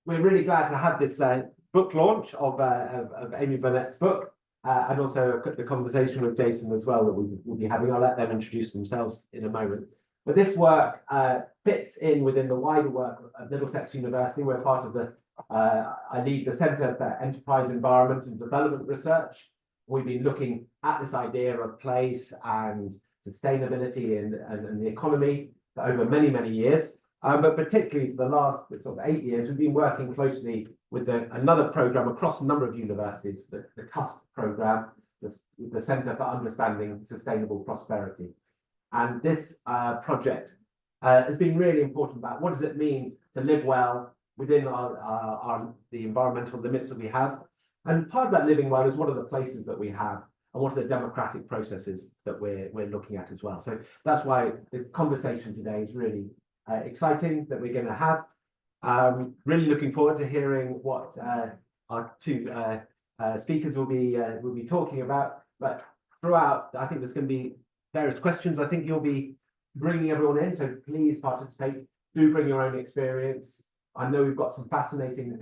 we're really glad to have this book launch of Amy Burnett's book, and also the conversation with Jason as well that we'll be having. I'll let them introduce themselves in a moment. But this work fits in within the wider work of Middlesex University. We're part of the, I lead the Centre for Enterprise Environment and Development Research. We've been looking at this idea of place and sustainability and the economy for over many, many years. But particularly for the last sort of 8 years, we've been working closely with another programme across a number of universities, the CUSP programme, the Centre for Understanding Sustainable Prosperity. And this project has been really important about what does it mean to live well within the environmental limits that we have. And part of that living well is what are the places that we have and what are the democratic processes that we're looking at as well. So that's why the conversation today is really exciting that we're going to have. Really looking forward to hearing what our two speakers will be talking about. But throughout, I think there's going to be various questions. I think you'll be bringing everyone in, so please participate. Do bring your own experience. I know we've got some fascinating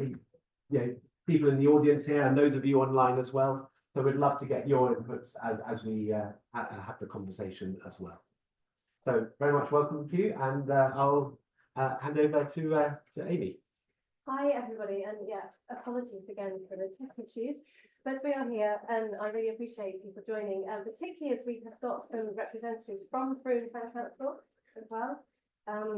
people in the audience here, and those of you online as well. So we'd love to get your inputs as we have the conversation as well. So very much welcome to you, and I'll hand over to Amy. Hi everybody, and yeah, apologies again for the tech issues, but we are here, and I really appreciate people joining, particularly as we have got some representatives from Frome Town Council as well.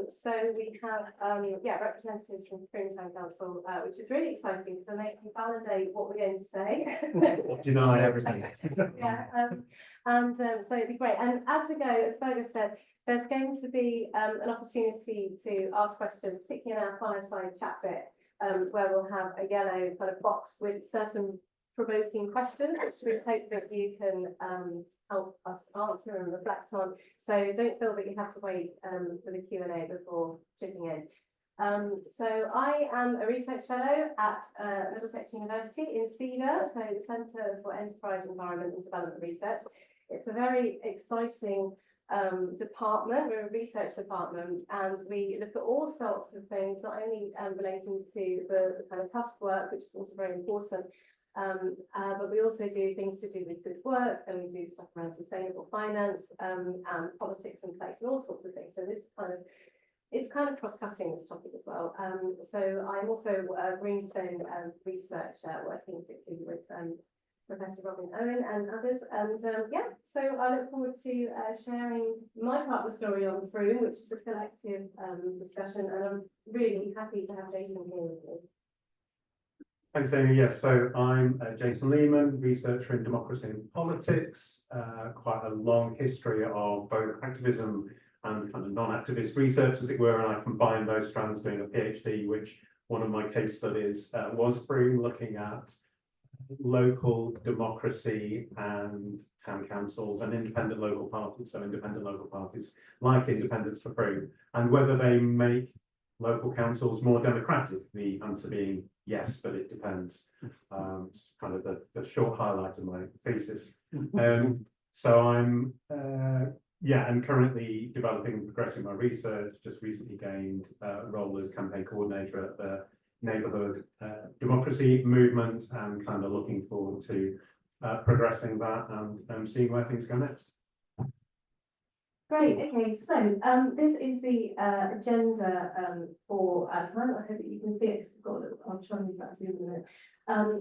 So we have representatives from Frome Town Council, which is really exciting because then they can validate what we're going to say. Deny everything. Yeah, so it'd be great. And as we go, as Fergus said, there's going to be an opportunity to ask questions, particularly in our fireside chat bit, where we'll have a yellow kind of box with certain provoking questions, which we hope that you can help us answer and reflect on. So don't feel that you have to wait for the Q&A before chipping in. So I am a research fellow at Middlesex University in CEEDR, so the Centre for Enterprise, Environment and Development Research. It's a very exciting department. We're a research department, and we look at all sorts of things, not only relating to the kind of CUSP work, which is also very important, but we also do things to do with good work, and we do stuff around sustainable finance and politics and place and all sorts of things. So this it's kind of cross-cutting, this topic as well. So I'm also a green fin researcher working particularly with Professor Robin Owen and others, and so I look forward to sharing my part of the story on Frome, which is a collective discussion, and I'm really happy to have Jason here with me. Thanks, Amy. Yes, so I'm Jason Leman, researcher in democracy and politics, quite a long history of both activism and kind of non-activist research, as it were, and I combine those strands doing a PhD, which one of my case studies was Frome, looking at local democracy and town councils and independent local parties, so independent local parties like Independence for Frome, and whether they make local councils more democratic. The answer being yes, but it depends. It's kind of the short highlight of my thesis. So I'm and currently developing and progressing my research. Just recently gained a role as campaign coordinator at the neighbourhood democracy movement, and kind of looking forward to progressing that and seeing where things go next. Great. Okay, so this is the agenda for tonight. I hope that you can see it because we've got a little. I'll try and move that Zoom in a minute.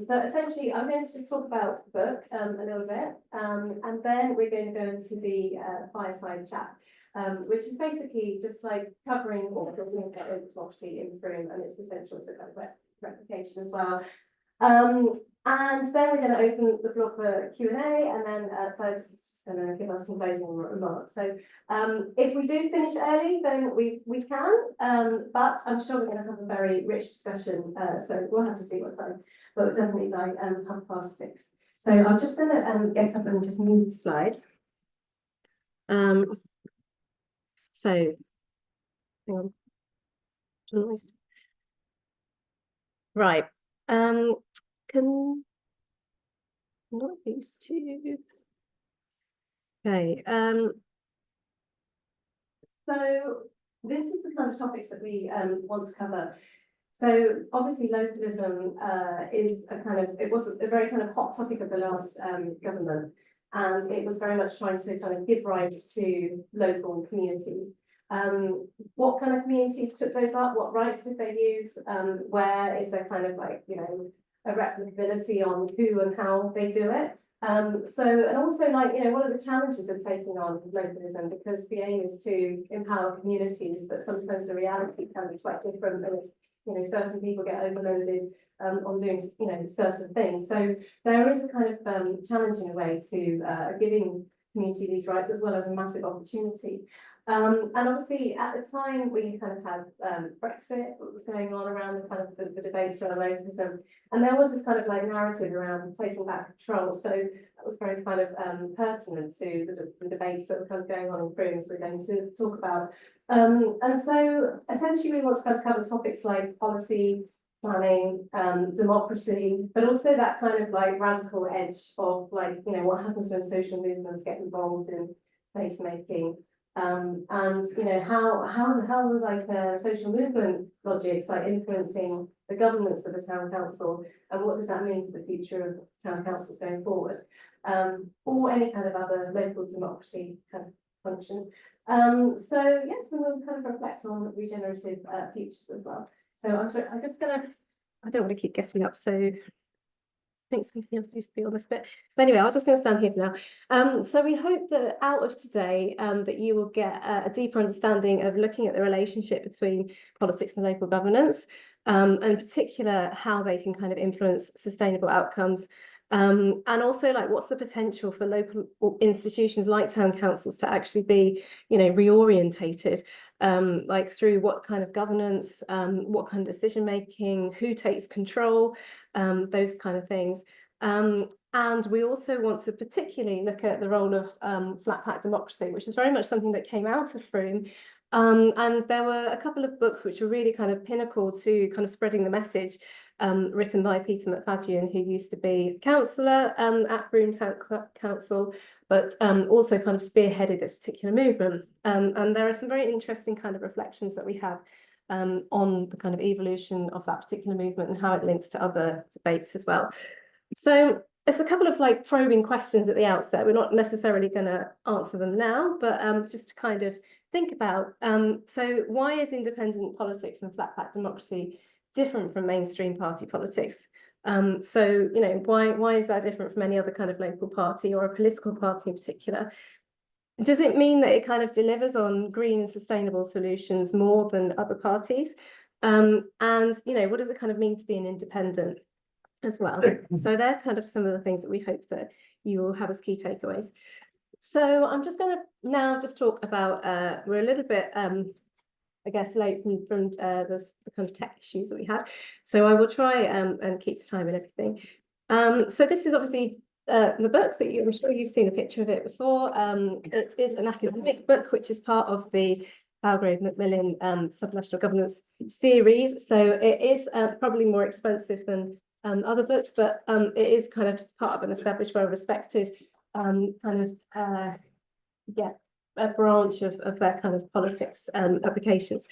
But essentially, I'm going to just talk about the book a little bit, and then we're going to go into the fireside chat, which is basically just like covering what we're talking about democracy in Frome and its potential for kind of replication as well. And then we're going to open the floor for Q&A, and then Fergus is just going to give us some closing remarks. So if we do finish early, then we can, but I'm sure we're going to have a very rich discussion, so we'll have to see what time, but definitely by 6:30. So I'm just going to get up and just move the slides. So, hang on. Right. Not used to. Okay. So this is the kind of topics that we want to cover. So obviously localism is it was a very kind of hot topic of the last government, and it was very much trying to kind of give rights to local communities. What kind of communities took those up? What rights did they use? Where is there kind of like, you know, a replicability on who and how they do it? And also like, you know, what are the challenges of taking on localism? Because the aim is to empower communities, but sometimes the reality can be quite different. And, you know, certain people get overloaded on doing, you know, certain things. So there is a kind of challenge in a way to giving community these rights, as well as a massive opportunity. And obviously at the time we kind of had Brexit, what was going on around the kind of the debates around localism, and there was this kind of like narrative around taking back control. So that was very kind of pertinent to the debates that were kind of going on in Frome, as we're going to talk about. And so essentially we want to kind of cover topics like policy, planning, democracy, but also that kind of like radical edge of like, you know, what happens when social movements get involved in placemaking. And you know, how like social movement logics like influencing the governance of the town council, and what does that mean for the future of town councils going forward, or any kind of other local democracy kind of function. So yes, and we'll kind of reflect on regenerative futures as well. So I'm just gonna, I don't want to keep getting up, so I think something else needs to be on this bit. But anyway, I'm just going to stand here for now. So we hope that out of today that you will get a deeper understanding of looking at the relationship between politics and local governance, and in particular how they can kind of influence sustainable outcomes. And also like what's the potential for local institutions like town councils to actually be, you know, reorientated, like through what kind of governance, what kind of decision making, who takes control, those kind of things. And we also want to particularly look at the role of flat pack democracy, which is very much something that came out of Frome. And there were a couple of books which were really kind of pinnacle to kind of spreading the message, written by Peter McFadden, who used to be a councillor at Frome Town Council, but also kind of spearheaded this particular movement. And there are some very interesting kind of reflections that we have on the kind of evolution of that particular movement and how it links to other debates as well. So there's a couple of like probing questions at the outset. We're not necessarily going to answer them now, but just to kind of think about. So why is independent politics and flat pack democracy different from mainstream party politics? So, you know, why is that different from any other kind of local party or a political party in particular? Does it mean that it kind of delivers on green and sustainable solutions more than other parties? And, you know, what does it kind of mean to be an independent as well? So they're kind of some of the things that we hope that you will have as key takeaways. So I'm just going to now just talk about, we're a little bit, I guess, late from the kind of tech issues that we had. So I will try and keep to time and everything. So this is obviously the book that I'm sure you've seen a picture of it before. It is an academic book, which is part of the Palgrave Macmillan Subnational Governance series. So it is probably more expensive than other books, but it is kind of part of an established, well-respected a branch of their kind of politics applications.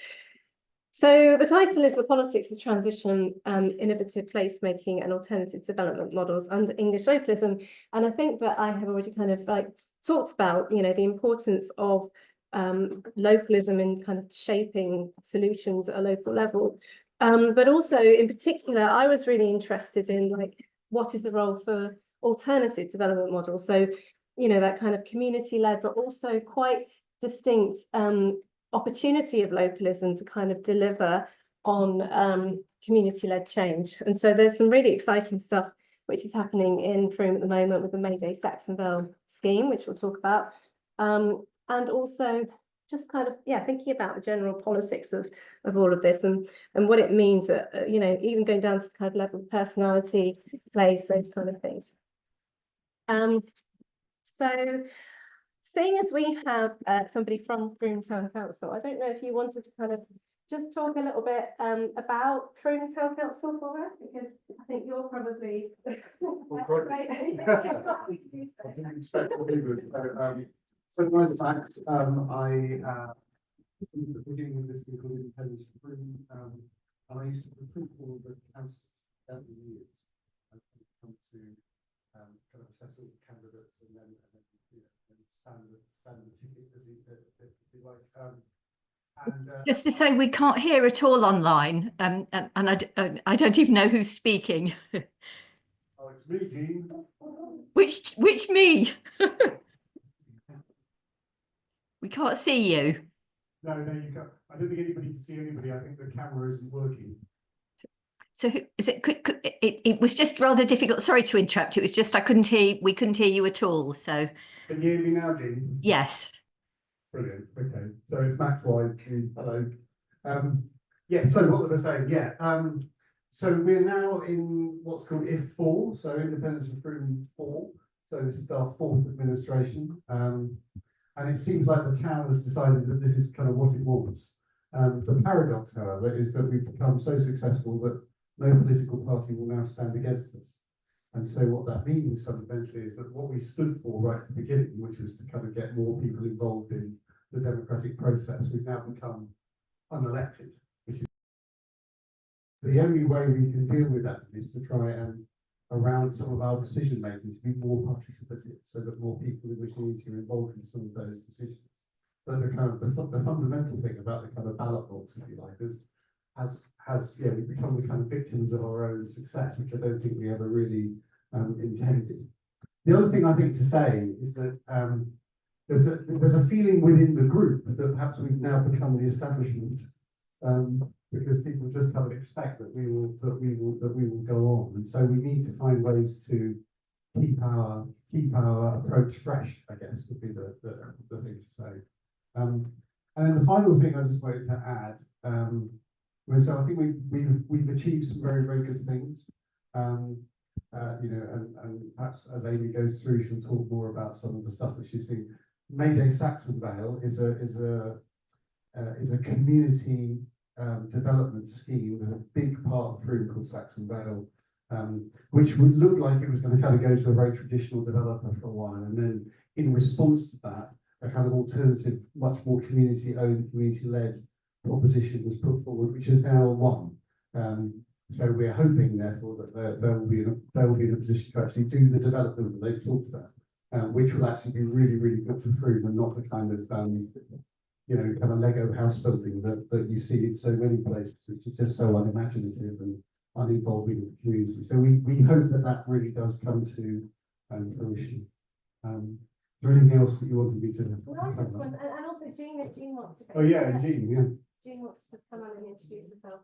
So the title is The Politics of Transition, Innovative Placemaking and Alternative Development Models under English Localism. And I think that I have already kind of like talked about, you know, the importance of localism in kind of shaping solutions at a local level. But also in particular, I was really interested in like, what is the role for alternative development models? So, you know, that kind of community-led, but also quite distinct opportunity of localism to kind of deliver on community-led change. And so there's some really exciting stuff which is happening in Frome at the moment with the Mayday Saxonvale scheme, which we'll talk about. And also just kind of, thinking about the general politics of all of this and what it means that, you know, even going down to the kind of level of personality, place, those kind of things. So seeing as we have somebody from Frome Town Council, I don't know if you wanted to kind of just talk a little bit about Frome Town Council for us, because I think you're probably So one of the facts, I at the beginning of this week called Independence Frome and I used to recruit all of the councils over the years. I've come to kind of assess all the candidates and then you know, stand the ticket as you like. Just to say, we can't hear at all online, and I don't even know who's speaking. Oh, it's me, Jean. Which me? We can't see you. No, you can't. I don't think anybody can see anybody. I think the camera isn't working. So is it? It was just rather difficult. Sorry to interrupt. It was just I couldn't hear. We couldn't hear you at all. So Can you hear me now, Jean? yes. Brilliant. Okay. So it's Max White. Hello. Yes. So what was I saying? Yeah. So we're now in what's called IF4, so Independence of Frome 4. So this is our 4th administration. And it seems like the town has decided that this is kind of what it wants. The paradox, however, is that we've become so successful that no political party will now stand against us. And so what that means fundamentally is that what we stood for right at the beginning, which was to kind of get more people involved in the democratic process, we've now become unelected, which is the only way we can deal with that is to try and around some of our decision making to be more participative so that more people in the community are involved in some of those decisions. But the kind of the fundamental thing about the kind of ballot box, if you like, has we've become the kind of victims of our own success, which I don't think we ever really intended. The other thing I think to say is that there's a feeling within the group that perhaps we've now become the establishment, because people just kind of expect that we will go on, and so we need to find ways to keep our approach fresh, I guess, would be the thing to say. And then the final thing I just wanted to add, so I think we've achieved some very, very good things. You know, and perhaps as Amy goes through, she'll talk more about some of the stuff that she's seen. Mayday Saxonvale is a community development scheme. There's a big part of Frome called Saxonvale, which would look like it was going to kind of go to a very traditional developer for a while, and then in response to that, a kind of alternative, much more community-owned, community-led proposition was put forward, which is now won. So we're hoping, therefore, that they will be in a position to actually do the development that they've talked about, which will actually be really, really good for Frome and not the kind of you know, kind of Lego house building that you see in so many places, which is just so unimaginative and uninvolving with the community. So we hope that really does come to fruition. Is there anything else that you wanted me to? Well, I just want, and also Jean wants to go. Oh yeah, and Jean, yeah. Jean wants to just come on and introduce herself.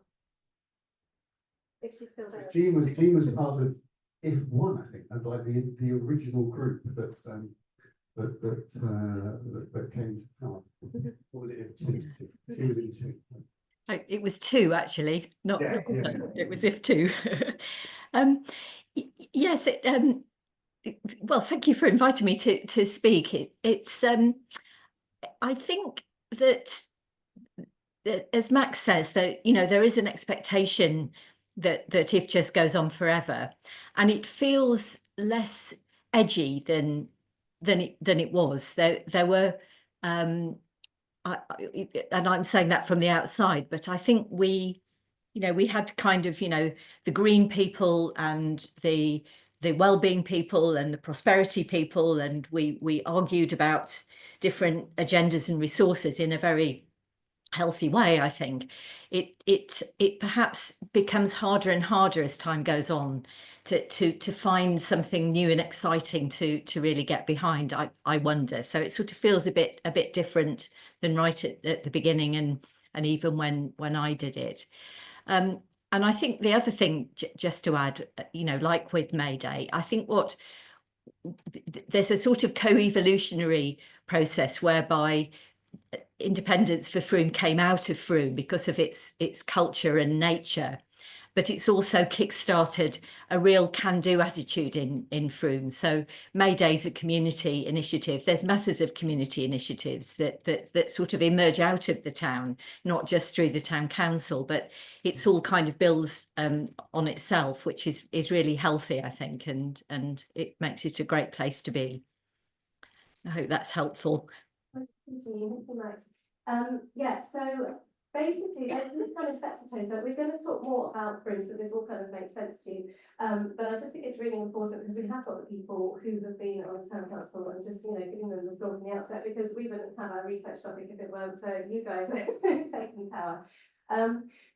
If she's still there. Jean was part of IF1, I think, and like the original group that came to power. What was it? IF2? She was in 2. It was 2 actually, not Yeah. it was if 2. Yes. Well, thank you for inviting me to speak. It's I think that as Max says, that you know there is an expectation that if just goes on forever, and it feels less edgy than it was. There were and I'm saying that from the outside, but I think we had kind of the green people and the well-being people and the prosperity people, and we argued about different agendas and resources in a very healthy way. I think it perhaps becomes harder and harder as time goes on to find something new and exciting to really get behind. I wonder. So it sort of feels a bit different than right at the beginning and even when I did it. And I think the other thing, just to add, like with Mayday, I think there's a sort of co-evolutionary process whereby independence for Frome came out of Frome because of its culture and nature, but it's also kick-started a real can-do attitude in Frome. So Mayday's a community initiative. There's masses of community initiatives that sort of emerge out of the town, not just through the town council, but it's all kind of builds on itself, which is really healthy, I think, and it makes it a great place to be. I hope that's helpful. Thank you, Max. Yeah, so basically, this kind of sets the tone. So we're going to talk more about Frome, so this all kind of makes sense to you. But I just think it's really important because we have got the people who have been on the town council and just, giving them the floor from the outset, because we wouldn't have our research topic if it weren't for you guys taking power.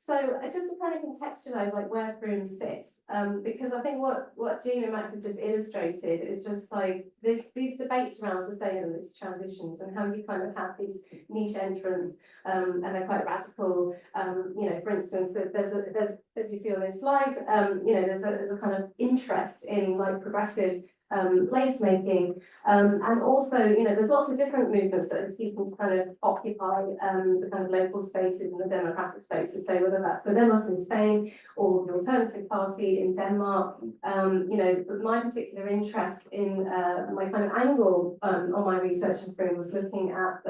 So just to kind of contextualise like where Frome sits, because I think what Jean and Max have just illustrated is just like these debates around sustainability transitions and how you kind of have these niche entrants, and they're quite radical. For instance, there's as you see on this slide, there's a kind of interest in like progressive placemaking, and also there's lots of different movements that are seeking to kind of occupy the kind of local spaces and the democratic spaces, so whether that's Podemos in Spain or the Alternative Party in Denmark. My particular interest in my kind of angle on my research in Frome was looking at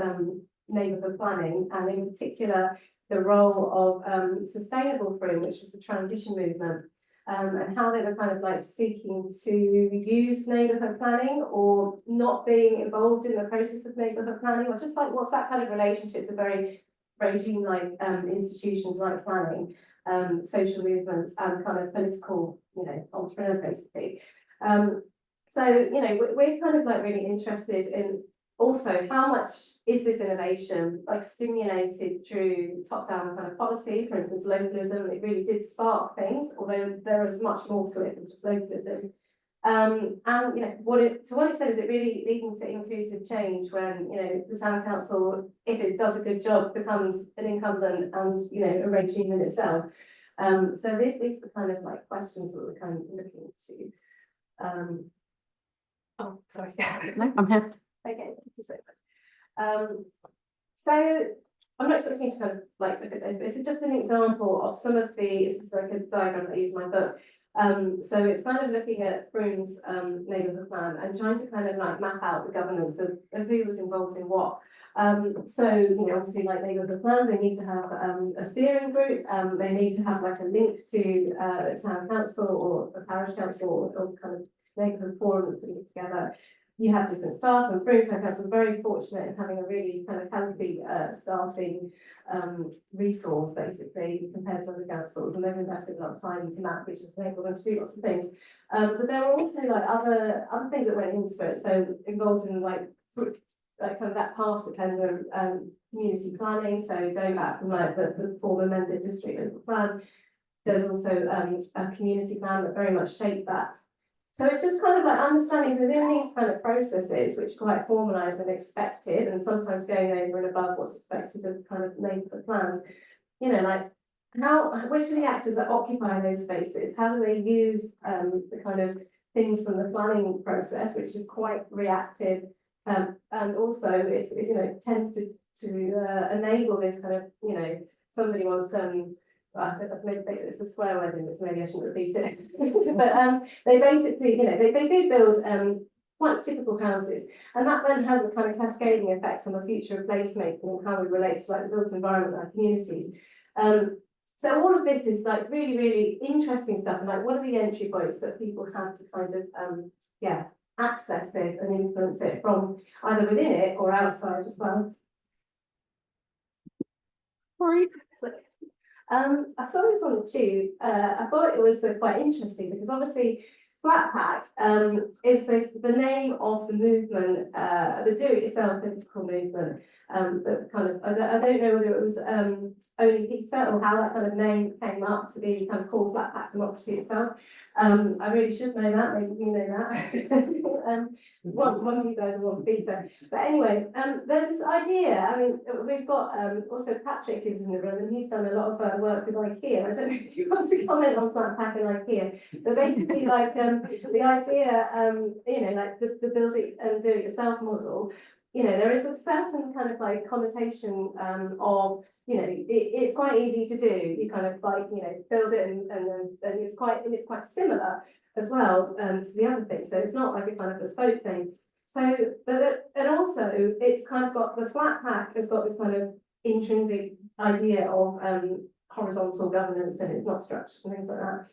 neighbourhood planning, and in particular the role of sustainable Frome, which was the transition movement. And how they were kind of like seeking to use neighbourhood planning or not being involved in the process of neighbourhood planning, or just like what's that kind of relationship to very regime-like institutions like planning, social movements and kind of political, entrepreneurs basically. We're kind of like really interested in also how much is this innovation like stimulated through top-down kind of policy, for instance, localism. It really did spark things, although there is much more to it than just localism. And to what extent is it really leading to inclusive change when the town council, if it does a good job, becomes an incumbent and a regime in itself. So these are the kind of like questions that we're kind of looking to. Oh, sorry. No, I'm here. Okay, thank you so much. So I'm not expecting you to kind of like look at this, but this is just an example of some of this is like a diagram that I use in my book. So it's kind of looking at Frome's neighbourhood plan and trying to kind of like map out the governance of who was involved in what. Obviously like neighbourhood plans, they need to have a steering group, they need to have like a link to a town council or a parish council or kind of neighbourhood forum that's putting it together. You have different staff, and Frome Town Council is very fortunate in having a really kind of healthy staffing resource basically compared to other councils, and they've invested a lot of time in that, which has enabled them to do lots of things. But there are also like other things that went into it, so involved in like kind of that past dependent community planning. So going back from like the former amended district local plan, there's also a community plan that very much shaped that. So it's just kind of like understanding within these kind of processes, which are quite formalised and expected, and sometimes going over and above what's expected of kind of neighbourhood plans, like which are the actors that occupy those spaces? How do they use the kind of things from the planning process, which is quite reactive, and also it's tends to enable this kind of, somebody wants maybe it's a swear word in this, maybe I shouldn't repeat it. But they basically, they do build quite typical houses, and that then has a kind of cascading effect on the future of placemaking and how we relate to like the built environment and our communities. So all of this is like really, really interesting stuff, and like what are the entry points that people have to kind of access this and influence it from either within it or outside as well. Sorry. So, I saw this on the tube. I thought it was quite interesting because obviously Flat Pack is the name of the movement, the do-it-yourself political movement. That kind of I don't know whether it was only Peter or how that kind of name came up to be kind of called Flat Pack democracy itself. I really should know that. Maybe you know that. One of you guys will want Peter. But anyway, there's this idea. I mean, we've got also Patrick is in the room, and he's done a lot of work with IKEA. I don't know if you want to comment on Flat Pack and IKEA, but basically, like the idea, like the build it and do it yourself model. There is a certain kind of like connotation of, it's quite easy to do. You kind of like, build it and it's quite similar as well to the other thing. So it's not like a kind of bespoke thing. So, and also it's kind of got the Flat Pack has got this kind of intrinsic idea of horizontal governance, and it's not structured and things like that.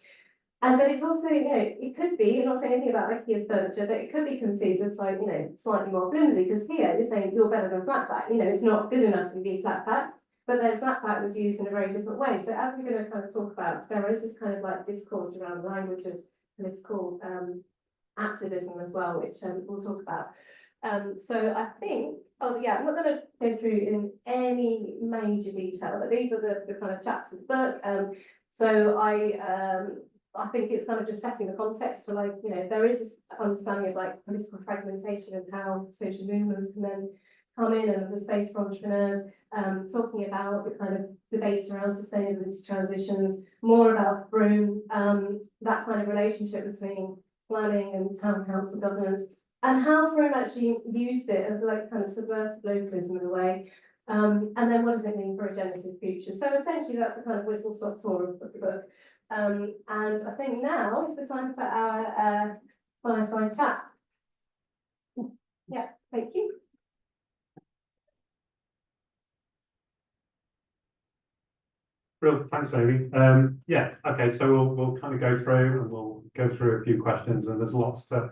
But it's also, it could be, you're not saying anything about IKEA's furniture, but it could be conceived as like, slightly more flimsy, because here you're saying you're better than Flat Pack, it's not good enough to be Flat Pack. but then blackback was used in a very different way. So as we're going to kind of talk about, there is this kind of like discourse around the language of political activism as well, which we'll talk about. So I think, oh yeah, I'm not going to go through in any major detail, but these are the kind of chapters of the book. So I think it's kind of just setting the context for, like, you know, there is this understanding of like political fragmentation and how social movements can then come in, and the space for entrepreneurs, talking about the kind of debates around sustainability transitions, more about Frome, that kind of relationship between planning and town council governance, and how Frome actually used it as like kind of subversive localism in a way. And then what does it mean for a generative future? So essentially that's a kind of whistle-stop tour of the book. And I think now is the time for our fireside chat. Yeah, thank you. Brilliant, thanks, Amy. Yeah, okay, so we'll kind of go through, and we'll go through a few questions, and there's lots to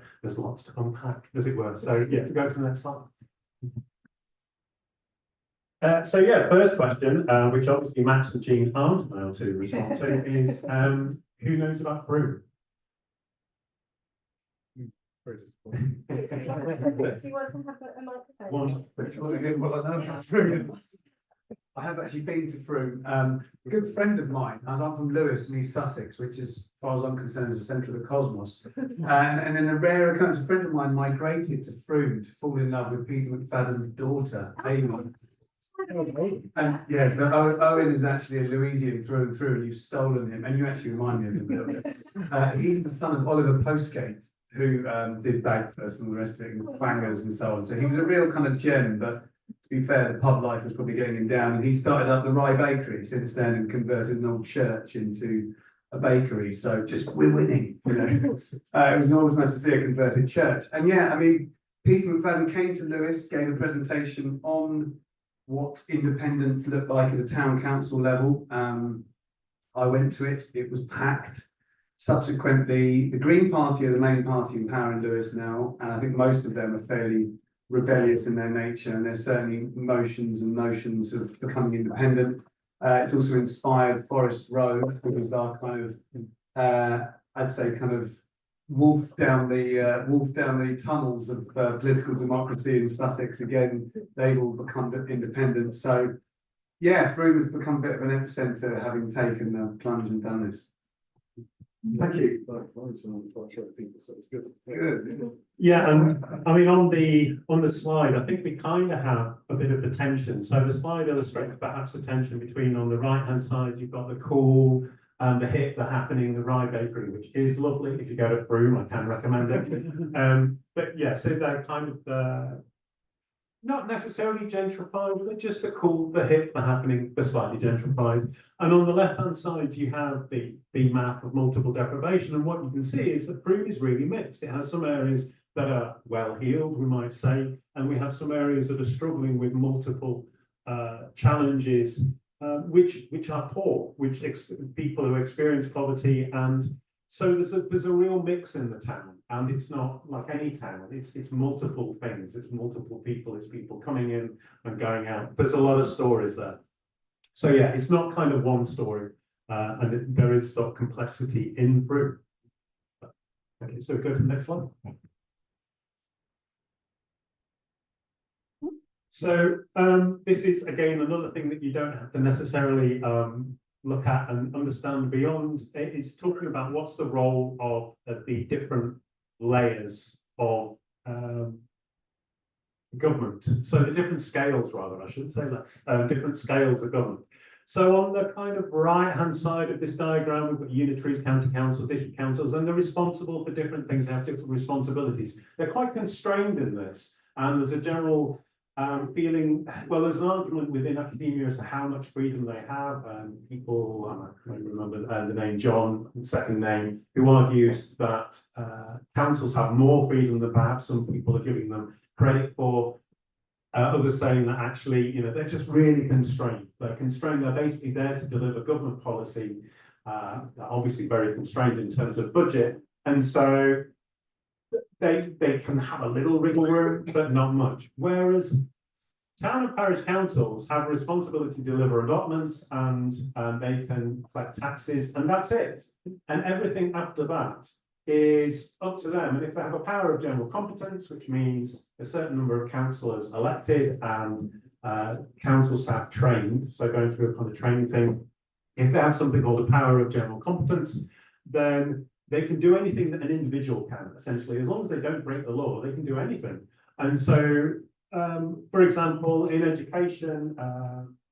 unpack, as it were. So yeah, if we go to the next slide. So yeah, first question, which obviously Max and Jean aren't allowed to respond to, is who knows about Frome? Do you want to have a microphone? I have actually been to Frome. A good friend of mine, I'm from Lewes in East Sussex, which is, as far as I'm concerned, is the centre of the cosmos. And in a rare occurrence, a friend of mine migrated to Frome to fall in love with Peter McFadden's daughter, Amy. And yeah, so Owen is actually a Louisian through and through, and you've stolen him, and you actually remind me of him a little bit. He's the son of Oliver Postgate, who did Bagpuss and the rest of it, and Twangers and so on. So he was a real kind of gem, but to be fair, the pub life was probably getting him down, and he started up the Rye Bakery since then and converted an old church into a bakery. So just, we're winning, you know. It was always nice to see a converted church. And yeah, I mean, Peter McFadden came to Lewes, gave a presentation on what independence looked like at a town council level. I went to it, it was packed. Subsequently, the Green Party are the main party in power in Lewes now, and I think most of them are fairly rebellious in their nature, and there's certainly motions and notions of becoming independent. It's also inspired Forest Road, which is our kind of, I'd say, kind of wolf down the tunnels of political democracy in Sussex. Again, they will become independent. So, yeah, Frome has become a bit of an epicentre, having taken the plunge and done this. Thank you. Good. Yeah, and I mean, on the slide, I think we kind of have a bit of the tension. So the slide illustrates perhaps the tension between, on the right-hand side, you've got the cool and the hip, the happening, the Rye Bakery, which is lovely. If you go to Frome, I can recommend it. But yeah, so they're kind of not necessarily gentrified, but just the cool, the hip, the happening, the slightly gentrified. And on the left-hand side, you have the map of multiple deprivation. And what you can see is that Frome is really mixed. It has some areas that are well-heeled, we might say, and we have some areas that are struggling with multiple challenges, which are poor, which people who experience poverty. And so there's a real mix in the town, and it's not like any town. It's multiple things. It's multiple people. It's people coming in and going out. There's a lot of stories there. So yeah, it's not kind of one story, and there is sort of complexity in Frome. Okay, so go to the next slide. So this is again another thing that you don't have to necessarily look at and understand beyond. It is talking about what's the role of the different layers of government. So the different scales, rather, I should say that, different scales of government. So on the kind of right-hand side of this diagram, we've got unitaries, county councils, district councils, and they're responsible for different things, they have different responsibilities. They're quite constrained in this, and there's a general feeling, well, there's an argument within academia as to how much freedom they have. People, I can't remember the name, John, second name, who argues that councils have more freedom than perhaps some people are giving them credit for. Others saying that actually, you know, they're just really constrained. They're constrained. They're basically there to deliver government policy. Obviously, very constrained in terms of budget, and so they can have a little wriggle room, but not much. Whereas town and parish councils have a responsibility to deliver allotments and they can collect taxes, and that's it. And everything after that is up to them. And if they have a power of general competence, which means a certain number of councillors elected and council staff trained, so going through a kind of training thing, if they have something called a power of general competence, then they can do anything that an individual can, essentially. As long as they don't break the law, they can do anything. And so, for example, in education,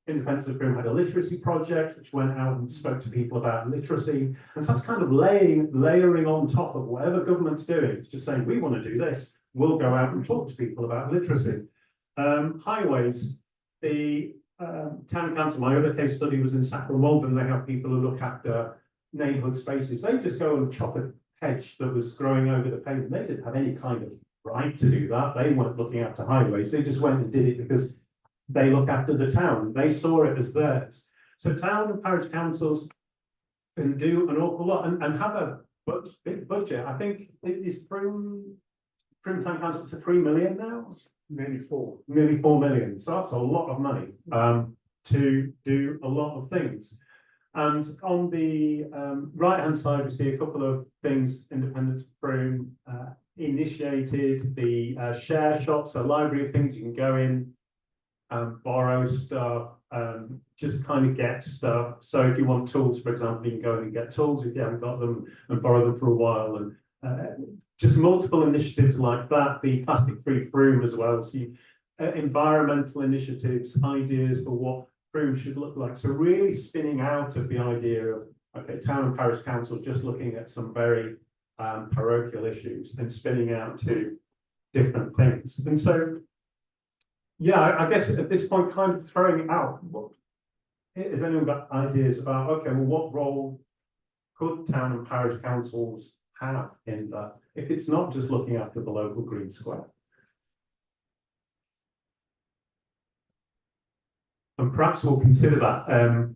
Independence of Frome had a literacy project, which went out and spoke to people about literacy. And so that's kind of layering on top of whatever government's doing. It's just saying, we want to do this. We'll go out and talk to people about literacy. Highways, the town council, my other case study was in Saffron Walden. They have people who look after neighbourhood spaces. They just go and chop a hedge that was growing over the pavement. They didn't have any kind of right to do that. They weren't looking after highways. They just went and did it because they look after the town. They saw it as theirs. So town and parish councils can do an awful lot and have a big budget. I think it is Frome Town Council to 3 million now. Nearly 4 million. So that's a lot of money to do a lot of things. And on the right-hand side, we see a couple of things Independence Frome initiated. The share shops, a library of things you can go in, borrow stuff, just kind of get stuff. So if you want tools, for example, you can go in and get tools if you haven't got them and borrow them for a while. And just multiple initiatives like that. The plastic-free Frome as well. So environmental initiatives, ideas for what Frome should look like. So really spinning out of the idea of, okay, town and parish council just looking at some very parochial issues and spinning out to different things. And so, yeah, I guess at this point, kind of throwing it out, has anyone got ideas about, okay, well, what role could town and parish councils have in that, if it's not just looking after the local green square? And perhaps we'll consider that.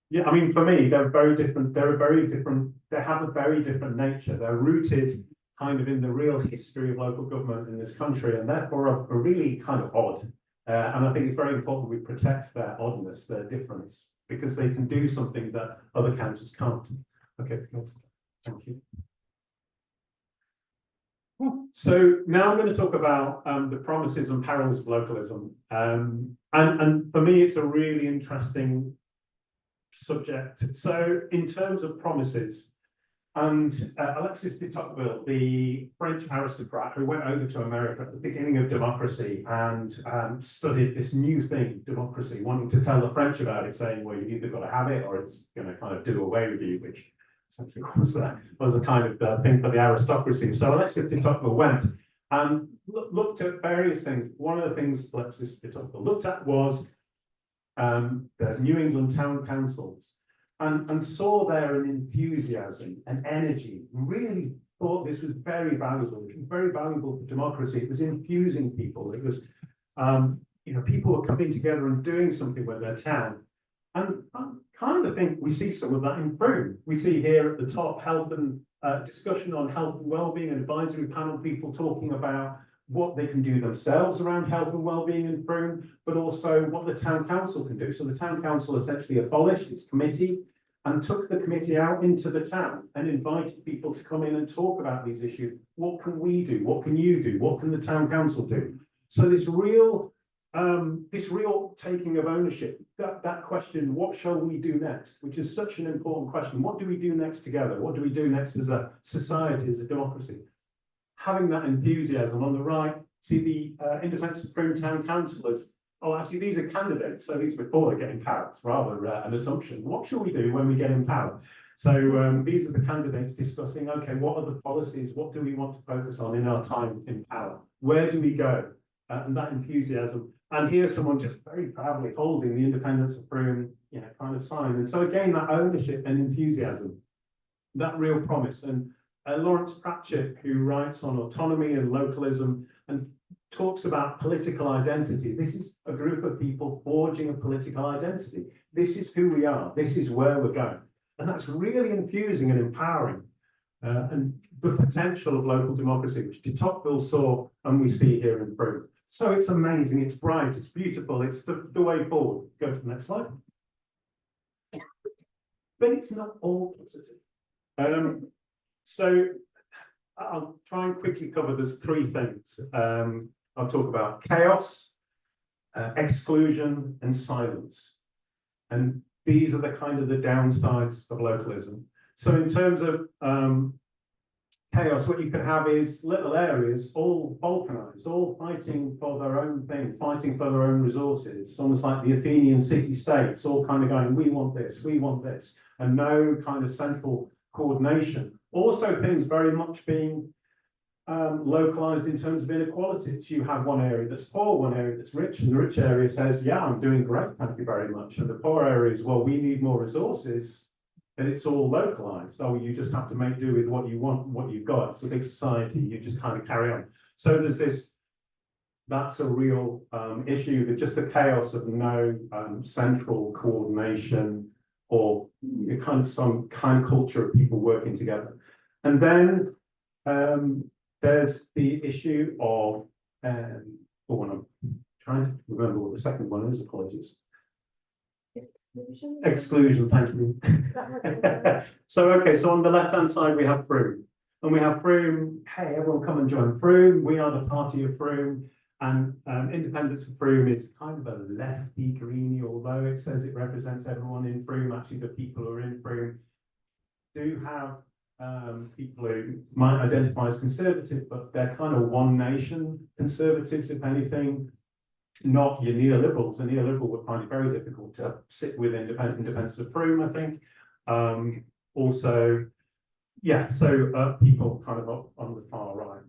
Yeah, I mean, for me, they're very different. They have a very different nature. They're rooted kind of in the real history of local government in this country, and therefore are really kind of odd. And I think it's very important we protect their oddness, their difference, because they can do something that other councils can't. Okay, thank you. So now I'm going to talk about the promises and perils of localism. And for me, it's a really interesting subject. So in terms of promises, and Alexis de Tocqueville, the French aristocrat who went over to America at the beginning of democracy and studied this new thing, democracy, wanting to tell the French about it, saying, well, you've either got to have it or it's going to kind of do away with you, which essentially was the kind of thing for the aristocracy. So Alexis de Tocqueville went and looked at various things. One of the things Alexis de Tocqueville looked at was the New England town councils and saw there an enthusiasm, an energy, really thought this was very valuable. It was very valuable for democracy. It was infusing people. It was, people were coming together and doing something with their town. And I kind of think we see some of that in Frome. We see here at the top health and discussion on health and wellbeing, and advisory panel people talking about what they can do themselves around health and wellbeing in Frome, but also what the town council can do. So the town council essentially abolished its committee and took the committee out into the town and invited people to come in and talk about these issues. What can we do? What can you do? What can the town council do? So this real taking of ownership, that question, what shall we do next, which is such an important question. What do we do next together? What do we do next as a society, as a democracy? Having that enthusiasm. On the right, see the Independence of Frome town councillors. Oh, actually, these are candidates, so these before they get in power. It's rather an assumption. What shall we do when we get in power? So these are the candidates discussing, okay, what are the policies? What do we want to focus on in our time in power? Where do we go? And that enthusiasm. And here's someone just very proudly holding the Independence of Frome, kind of sign. And so again, that ownership and enthusiasm, that real promise. And Lawrence Pratchett, who writes on autonomy and localism and talks about political identity. This is a group of people forging a political identity. This is who we are. This is where we're going. And that's really infusing and empowering. And the potential of local democracy, which de Tocqueville saw and we see here in Frome. So it's amazing, it's bright, it's beautiful, it's the way forward. Go to the next slide. But it's not all positive. So I'll try and quickly cover, there's three things. I'll talk about chaos, exclusion, and silence. And these are the kind of the downsides of localism. So in terms of chaos, what you could have is little areas all balkanized, all fighting for their own thing, fighting for their own resources, almost like the Athenian city-states, all kind of going, we want this, and no kind of central coordination. Also things very much being localized in terms of inequalities. You have one area that's poor, one area that's rich, and the rich area says, yeah, I'm doing great, thank you very much. And the poor areas, well, we need more resources, and it's all localized. So you just have to make do with what you want, what you've got. It's a big society, you just kind of carry on. So there's this, that's a real issue, that just the chaos of no central coordination or kind of some kind of culture of people working together. And then there's the issue of, I'm trying to remember what the second one is, apologies. Exclusion, thank you. So, okay, so on the left-hand side, we have Frome. And we have Frome, hey, everyone come and join Frome. We are the party of Frome. And independence for Frome is kind of a lefty greeny, although it says it represents everyone in Frome. Actually, the people who are in Frome do have people who might identify as conservative, but they're kind of one nation conservatives, if anything, not your neoliberals. A neoliberal would find it very difficult to sit with independence of Frome, I think. Also, yeah, so people kind of up on the far right,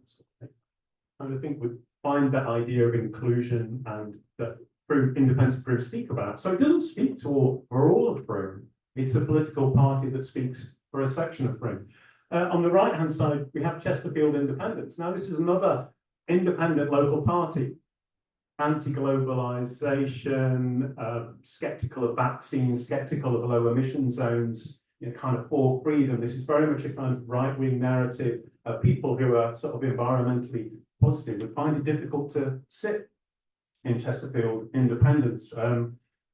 and I think would find that idea of inclusion and that independence of Frome speak about. So it doesn't speak to for all of Frome. It's a political party that speaks for a section of Frome. On the right-hand side, we have Chesterfield Independence. Now, this is another independent local party, anti-globalization, skeptical of vaccines, skeptical of low emission zones, kind of for freedom. This is very much a kind of right-wing narrative. People who are sort of environmentally positive would find it difficult to sit in Chesterfield Independence.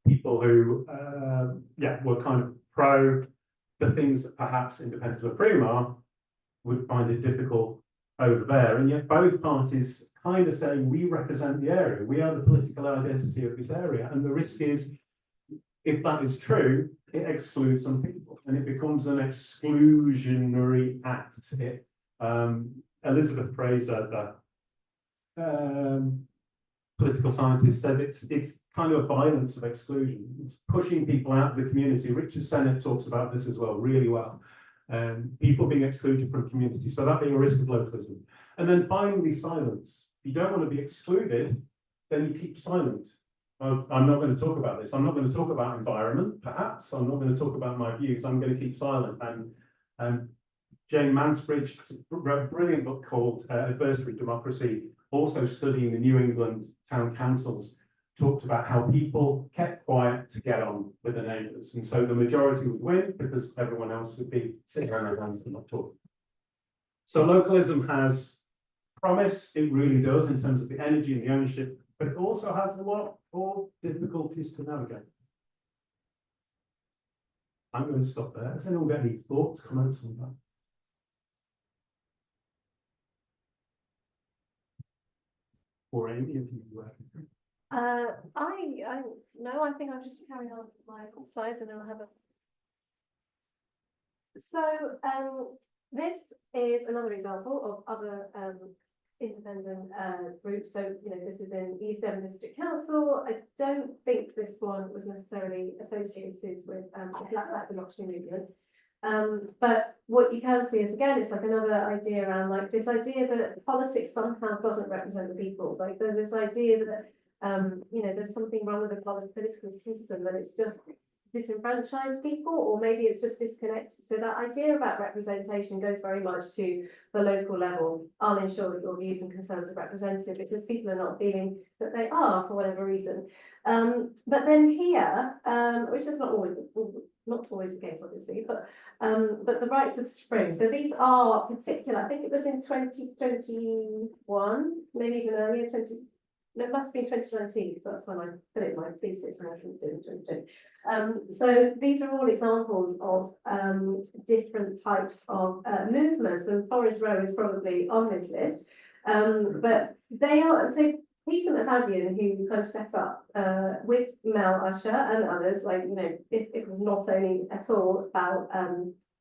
People who, were kind of pro the things that perhaps independent of Frome are, would find it difficult over there. And yet both parties kind of saying, we represent the area, we are the political identity of this area. And the risk is, if that is true, it excludes some people and it becomes an exclusionary act. Elizabeth Fraser, the political scientist, says it's kind of a violence of exclusion. It's pushing people out of the community. Richard Sennett talks about this as well, really well. People being excluded from community. So that being a risk of localism. And then finally, silence. If you don't want to be excluded, then you keep silent. I'm not going to talk about this. I'm not going to talk about environment, perhaps. I'm not going to talk about my views. I'm going to keep silent. And Jane Mansbridge wrote a brilliant book called Adversary Democracy, also studying the New England town councils, talked about how people kept quiet to get on with the neighbours. And so the majority would win because everyone else would be sitting on their hands and not talking. So localism has promise, it really does, in terms of the energy and the ownership, but it also has a lot of difficulties to navigate. I'm going to stop there. Has anyone got any thoughts, comments on that? Or any of you working through? I think I'll just carry on with my exercise and then I'll have a. So this is another example of other independent groups. So this is in East Devon District Council. I don't think this one was necessarily associated with the Black Democracy movement. But what you can see is, again, it's like another idea around like this idea that politics somehow doesn't represent the people. Like there's this idea that there's something wrong with the political system, that it's just disenfranchised people, or maybe it's just disconnected. So that idea about representation goes very much to the local level. I'll ensure that your views and concerns are represented because people are not feeling that they are for whatever reason. But then here, which is not always the case, obviously, but the rights of spring. So these are particular. I think it was in 2021, maybe even earlier, it must be 2019, because that's when I put it in my thesis and I didn't do it in 2022. So these are all examples of different types of movements, and Forest Row is probably on this list. But they are, so Peter McFadden, who kind of set up with Mel Usher and others, like, you know, it was not only at all about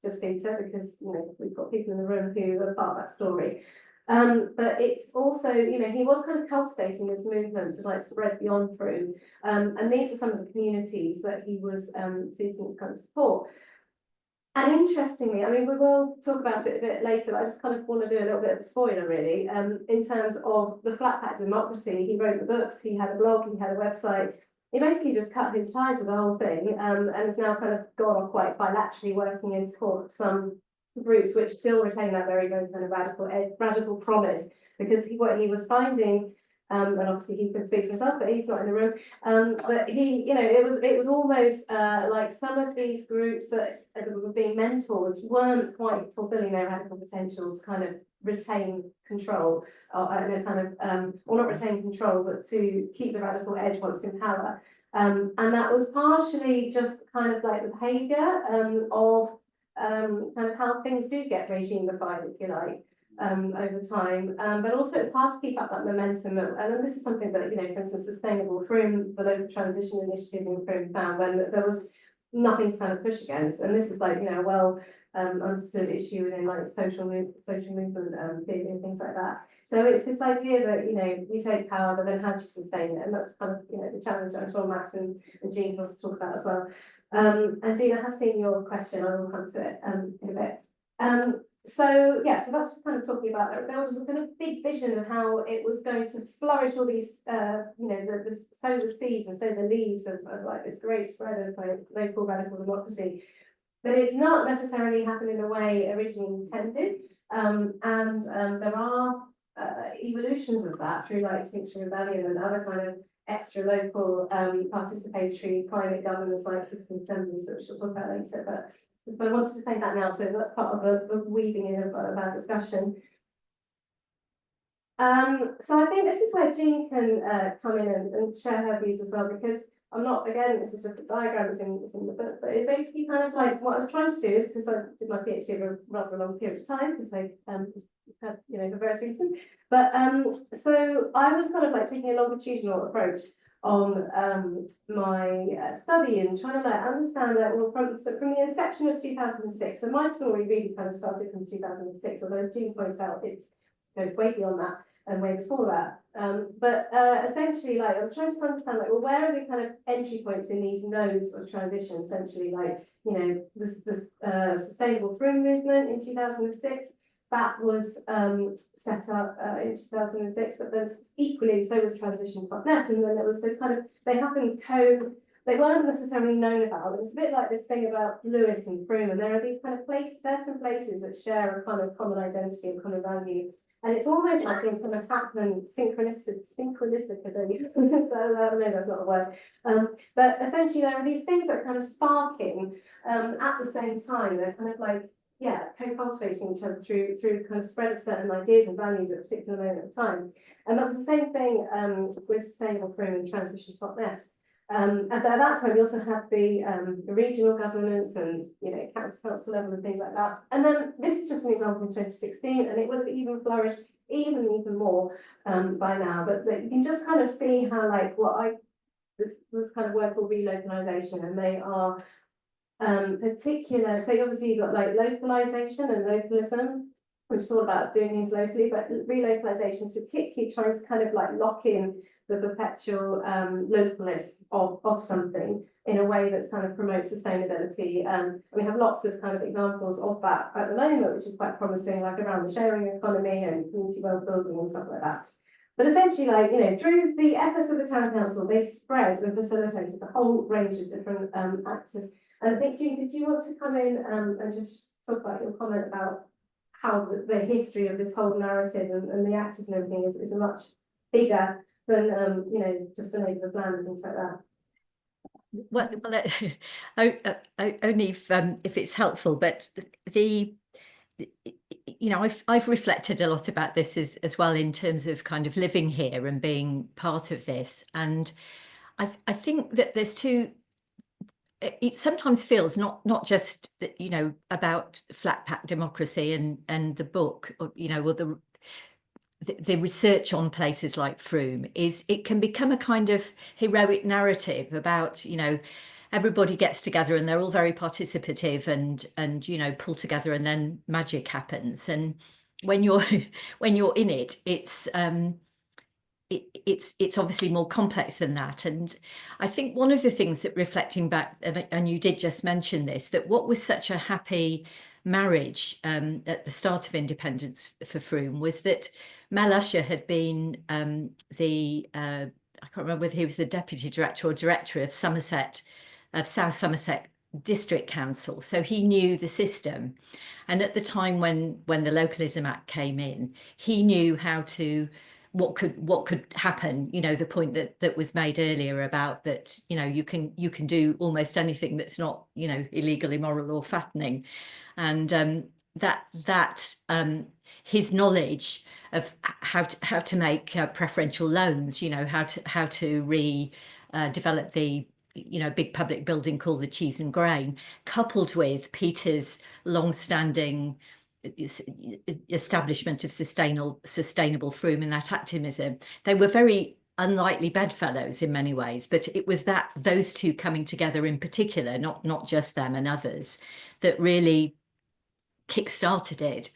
just Peter, because, you know, we've got people in the room who are part of that story. But it's also, you know, he was kind of cultivating this movement to like spread beyond Frome. And these were some of the communities that he was seeking to kind of support. And interestingly, I mean, we will talk about it a bit later, but I just kind of want to do a little bit of a spoiler, really, in terms of the flat pack democracy. He wrote the books, he had a blog, he had a website. He basically just cut his ties with the whole thing, and has now kind of gone off quite bilaterally, working in support of some groups which still retain that very, very kind of radical promise, because what he was finding, and obviously he can speak for himself, but he's not in the room. But he, you know, it was almost like some of these groups that were being mentored weren't quite fulfilling their radical potential to kind of retain control, or kind of, or not retain control, but to keep the radical edge once in power. And that was partially just kind of like the behaviour of kind of how things do get regime-ified, if you like, over time, but also it's hard to keep up that momentum. And this is something that, you know, for instance, Sustainable Frome, the local transition initiative in Frome, found when there was nothing to kind of push against. And this is like, you know, well understood issue within like social movement theory and things like that. So it's this idea that, you know, we take power, but then how do you sustain it? And that's kind of, you know, the challenge I'm sure Max and Jean will talk about as well. And Jean, I have seen your question, I will come to it in a bit. So yeah, so that's just kind of talking about there was a kind of big vision of how it was going to flourish all these, you know, sow the seeds and sow the leaves of like this great spread of like local radical democracy. But it's not necessarily happened in the way originally intended. There are evolutions of that through like Extinction Rebellion and other kind of extra local participatory climate governance like citizen assemblies, which we'll talk about later. But I wanted to say that now, so that's part of the weaving in of our discussion. So I think this is where Jean can come in and share her views as well, because I'm not, again, this is just a diagram, it's in the book, but it basically kind of like what I was trying to do is, because I did my PhD over a rather long period of time, because I had, you know, for various reasons. But so I was kind of like taking a longitudinal approach on my study and trying to like understand that, well, from the inception of 2006. So my story really kind of started from 2006, although as Jean points out, it goes way beyond that and way before that. But essentially, like I was trying to understand, like, well, where are the kind of entry points in these nodes of transition? Essentially, like, you know, the Sustainable Frome movement in 2006. That was set up in 2006, but there's equally, so was Transition.net, and then there was the kind of, they happened they weren't necessarily known about. It's a bit like this thing about Lewis and Frome, and there are these kind of certain places that share a kind of common identity and common value. And it's almost like things kind of happen synchronistically, maybe that's not a word. But essentially there are these things that are kind of sparking at the same time. They're kind of like, yeah, co-cultivating each other through kind of spread of certain ideas and values at a particular moment of time. And that was the same thing with Sustainable Frome and Transition.net. But at that time, we also had the regional governance and, you know, county council level and things like that. And then this is just an example in 2016, and it would have even flourished even more by now. But you can just kind of see how, like, this kind of word called relocalization, and they are particular. So obviously you've got like localization and localism, which is all about doing things locally, but relocalization is particularly trying to kind of like lock in the perpetual localness of something in a way that's kind of promotes sustainability. And we have lots of kind of examples of that at the moment, which is quite promising, like around the sharing economy and community well building and stuff like that. But essentially, like, you know, through the efforts of the town council, they spread and facilitated a whole range of different actors. And I think, Jean, did you want to come in and just talk about your comment about how the history of this whole narrative and the actors and everything is a much bigger than, you know, just the name of the plan and things like that? Well, only if it's helpful, but you know, I've reflected a lot about this as well in terms of kind of living here and being part of this. And I think that there's two. It sometimes feels not just, you know, about flat pack democracy and the book, or, you know, or the research on places like Frome is it can become a kind of heroic narrative about, you know, everybody gets together and they're all very participative and you know, pull together and then magic happens. And when you're when you're in it, it's obviously more complex than that. And I think one of the things that, reflecting back, and you did just mention this, that what was such a happy marriage at the start of independence for Frome was that Mel Usher had been I can't remember whether he was the deputy director or director of Somerset, of South Somerset District Council, so he knew the system. And at the time when the Localism Act came in, he knew how to what could happen, you know, the point that was made earlier about that, you know, you can do almost anything that's not, you know, illegal, immoral or fattening. And his knowledge of how to make preferential loans, you know, how to develop the, you know, big public building called the Cheese and Grain, coupled with Peter's long-standing establishment of sustainable Frome and that activism. They were very unlikely bedfellows in many ways, but it was that those two coming together in particular, not just them and others, that really kick-started it.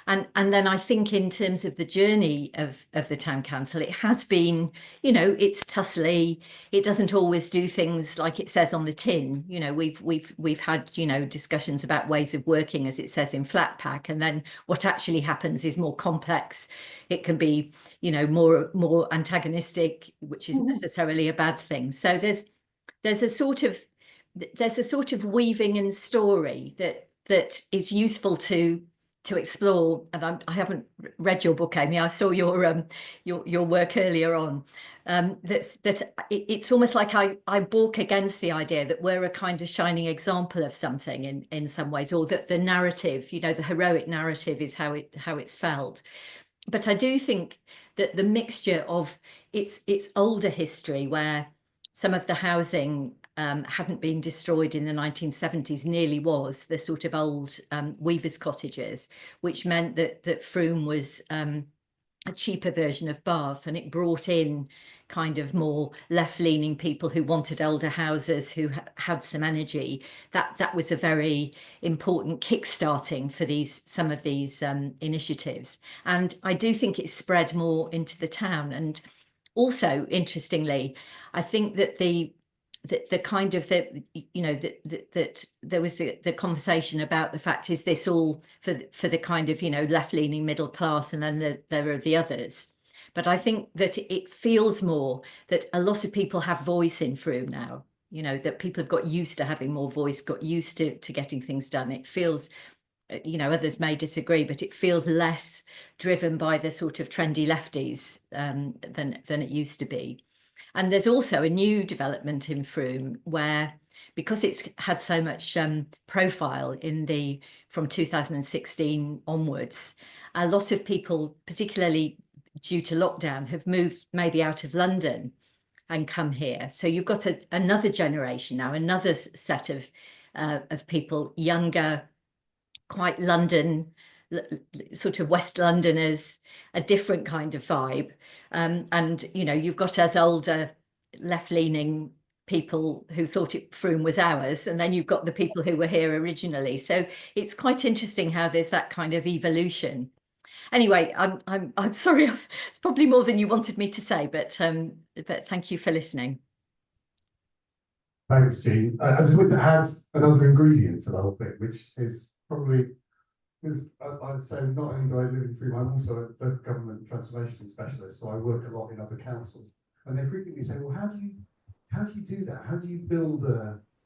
And then I think in terms of the journey of the town council, it has been, you know, it's tussly. It doesn't always do things like it says on the tin. You know, we've had, you know, discussions about ways of working, as it says in flat pack, and then what actually happens is more complex. It can be, you know, more antagonistic, which isn't necessarily a bad thing. So there's a sort of weaving and story that is useful to explore. And I haven't read your book, Amy. I saw your work earlier on. It's almost like I balk against the idea that we're a kind of shining example of something in some ways, or that the narrative, you know, the heroic narrative is how it's felt. But I do think that the mixture of its older history, where some of the housing hadn't been destroyed in the 1970s, nearly was, the sort of old weavers' cottages, which meant that Frome was a cheaper version of Bath, and it brought in kind of more left-leaning people who wanted older houses, who had some energy. That was a very important kick-starting for some of these initiatives. And I do think it's spread more into the town. And also, interestingly, I think that the kind of you know, that there was the conversation about the fact, is this all for the kind of, you know, left-leaning middle class, and then there are the others. But I think that it feels more that a lot of people have voice in Frome now, you know, that people have got used to having more voice, got used to getting things done. It feels, you know, others may disagree, but it feels less driven by the sort of trendy lefties than it used to be. And there's also a new development in Frome where, because it's had so much profile from 2016 onwards, a lot of people, particularly due to lockdown, have moved maybe out of London and come here. So you've got another generation now, another set of people, younger, quite London, sort of West Londoners, a different kind of vibe. And, you know, you've got us older, left-leaning people who thought Frome was ours, and then you've got the people who were here originally. So it's quite interesting how there's that kind of evolution. Anyway, I'm sorry, it's probably more than you wanted me to say, but thank you for listening. Thanks, Jean. I just want to add another ingredient to the whole thing, which is probably, because I'd say not only do I live in Frome, I'm also a government transformation specialist, so I work a lot in other councils. And they frequently say, well, how do you do that? How do you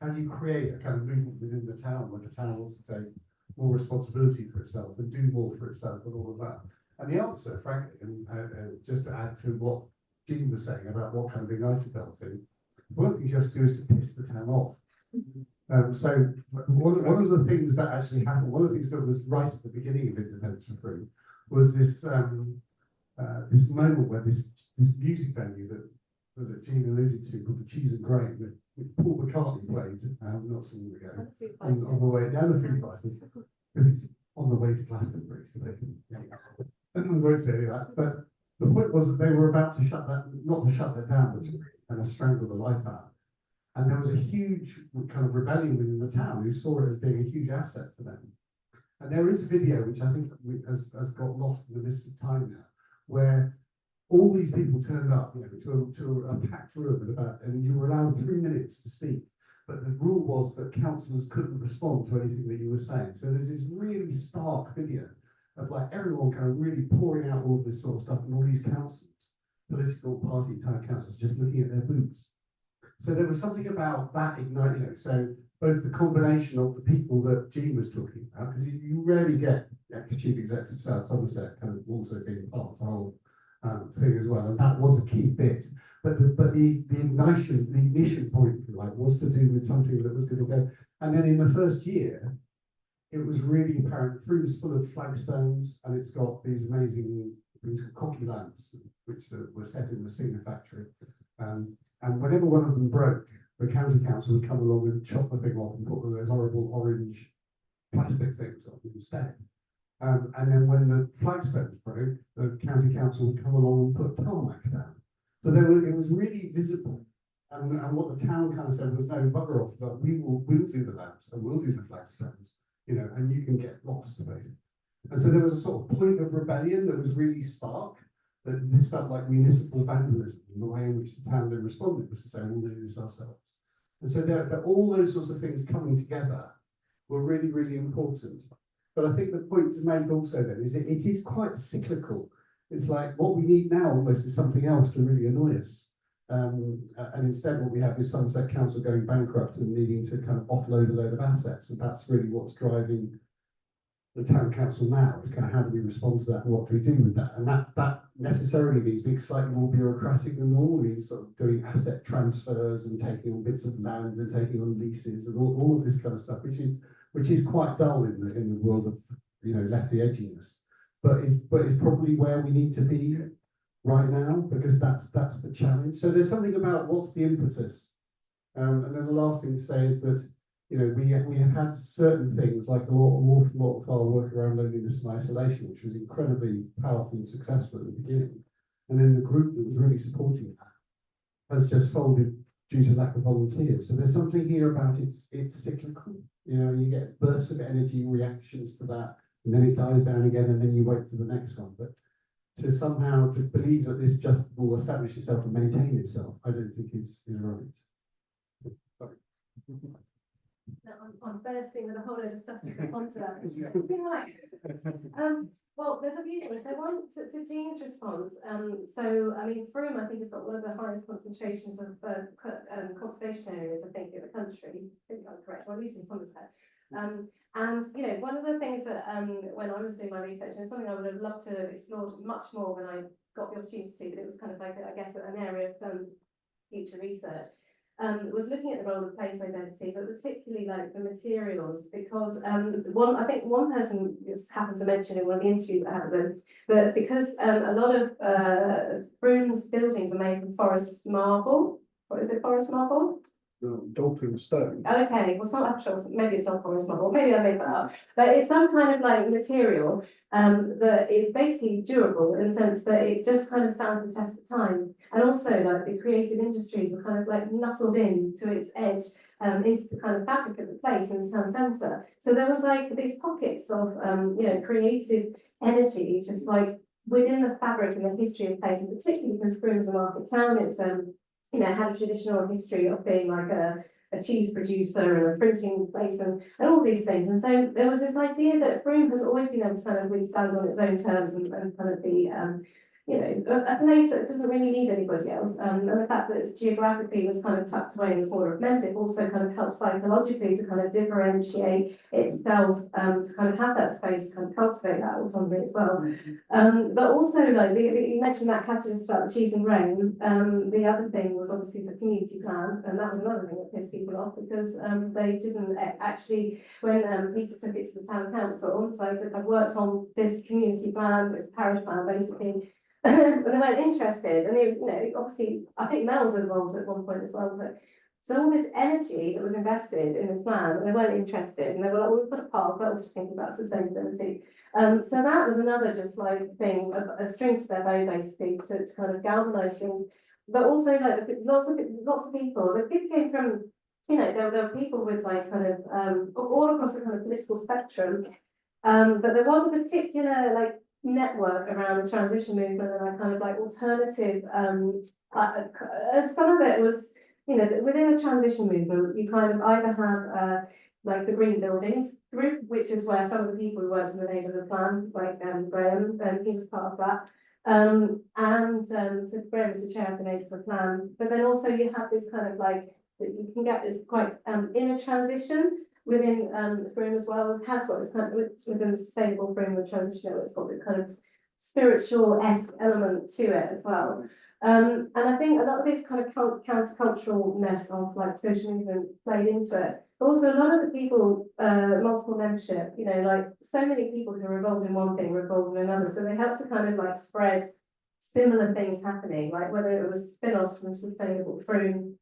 how do you create a kind of movement within the town where the town wants to take more responsibility for itself and do more for itself and all of that? And the answer, frankly, and just to add to what Jean was saying about what kind of ignited that thing, one of the things you have to do is to piss the town off. So one of the things that actually happened, one of the things that was right at the beginning of independence for Frome was this this moment where this music venue that Jean alluded to, called the Cheese and Grain, that Paul McCartney played not so long ago on the way down the Foo Fighters, because it's on the way to Glastonbury, so they can. I won't say that, but the point was that they were about to shut that, not to shut that down, but to kind of strangle the life out. And there was a huge kind of rebellion within the town who saw it as being a huge asset for them. And there is a video which I think has got lost in the mist of time now, where all these people turned up, you know, to a packed room and you were allowed 3 minutes to speak. But the rule was that councillors couldn't respond to anything that you were saying. So there's this really stark video of like everyone kind of really pouring out all of this sort of stuff, and all these councillors, political party type councillors, just looking at their boots. So there was something about that igniting it. So both the combination of the people that Jean was talking about, because you rarely get ex-chief execs of South Somerset kind of also being part of the whole thing as well, and that was a key bit. But the ignition, the ignition point, if you like, was to do with something that was going to go. And then in the first year, it was really apparent. Frome's full of flagstones, and it's got these amazing cocky lamps, which were set in the Singer factory. And whenever one of them broke, the county council would come along and chop the thing off and put one of those horrible orange plastic things on instead. And then when the flagstones broke, the county council would come along and put tarmac down. So it was really visible. And what the town kind of said was, no, bugger off, but we'll do the lamps and we'll do the flagstones, you know, and you can get lost, basically. And so there was a sort of point of rebellion that was really stark. That this felt like municipal vandalism, in the way in which the town then responded was to say, we'll do this ourselves. And so all those sorts of things coming together were really, really important. But I think the point to make also then is it is quite cyclical. It's like what we need now almost is something else to really annoy us. And instead what we have is Somerset Council going bankrupt and needing to kind of offload a load of assets. And that's really what's driving the town council now. Is kind of how do we respond to that and what do we do with that? And that necessarily means being slightly more bureaucratic than normal, means sort of doing asset transfers and taking on bits of land and taking on leases and all of this kind of stuff, which is quite dull in the world of, you know, lefty edginess, but it's probably where we need to be right now, because that's the challenge. So there's something about what's the impetus, and then the last thing to say is that, you know, we have had certain things like an awful lot of our work around loneliness and isolation, which was incredibly powerful and successful at the beginning, and then the group that was really supporting that has just folded due to lack of volunteers. So there's something here about it's cyclical. You know, you get bursts of energy, reactions to that, and then it dies down again, and then you wait for the next one. But to somehow to believe that this just will establish itself and maintain itself, I don't think is right. Sorry. No, I'm bursting with a whole load of stuff to respond to that. Right. Well, there's a few things. So one, to Jean's response. So, I mean, Frome, I think, has got one of the highest concentrations of conservation areas, I think, in the country. I think I'm correct, or at least in Somerset. And, you know, one of the things that when I was doing my research, and something I would have loved to have explored much more when I got the opportunity to, but it was kind of like, I guess, an area of future research, was looking at the role of place identity, but particularly like the materials, because I think one person just happened to mention in one of the interviews I had with them that because a lot of Frome's buildings are made from forest marble. What is it, forest marble? Dalton stone. Okay, well, I'm sure maybe it's not forest marble, maybe I made that up, but it's some kind of like material that is basically durable in the sense that it just kind of stands the test of time, and also like the creative industries were kind of like nestled in to its edge into the kind of fabric of the place in the town centre. So there was like these pockets of you know, creative energy just like within the fabric and the history of place, and particularly because Frome's a market town, it's you know, had a traditional history of being like a cheese producer and a printing place and all these things. And so there was this idea that Frome has always been able to kind of really stand on its own terms and kind of be you know, a place that doesn't really need anybody else. And the fact that it's geographically was kind of tucked away in the corner of Mendip also kind of helps psychologically to kind of differentiate itself, to kind of have that space to kind of cultivate that autonomy as well. But also, like, you mentioned that catalyst about the cheese and grain. The other thing was obviously the community plan, and that was another thing that pissed people off because they didn't actually, when Peter took it to the town council, so I've worked on this community plan, this parish plan basically, and they weren't interested. And it was, you know, obviously, I think Mel's involved at one point as well, but so all this energy that was invested in this plan, and they weren't interested, and they were like, well, we've got a park, what else do you think about sustainability? So that was another just like thing, a string to their bow basically to kind of galvanise things. But also like lots of people, the people came from, you know, there were people with like kind of all across the kind of political spectrum, but there was a particular like network around the transition movement and a kind of like alternative. Some of it was, you know, within the transition movement, you kind of either have like the Green Buildings group, which is where some of the people who worked on the neighbourhood plan, like Graham, he was part of that. So Graham was the chair of the neighbourhood plan. But then also you have this kind of like, that you can get this quite inner transition within Frome as well. It has got this kind of, within the sustainable Frome of transition, it's got this kind of spiritual-esque element to it as well. And I think a lot of this kind of counterculturalness of like social movement played into it. But also a lot of the people, multiple membership, you know, like so many people who are involved in one thing were involved in another. So they helped to kind of like spread similar things happening, like whether it was spin-offs from sustainable Frome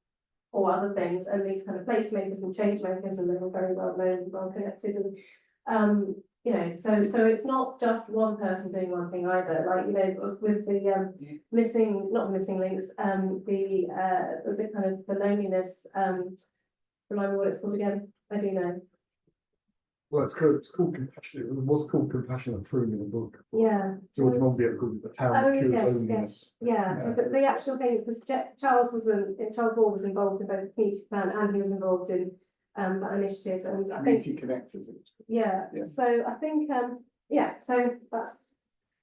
or other things, and these kind of placemakers and change makers, and they were very well known, well connected, and you know, so it's not just one person doing one thing either. Like, you know, with the not missing links, the kind of the loneliness. Remind me what it's called again. I do know. Well, it's called compassion. It was called Compassion and Frome in the book. Yeah. George Monbiot called it the town Oh of pure yes, loneliness. yeah. But the actual thing, because Charles Ball was involved in both the community plan and he was involved in that initiative, and I think Community connectors. yeah. Yeah. So I think yeah. So that's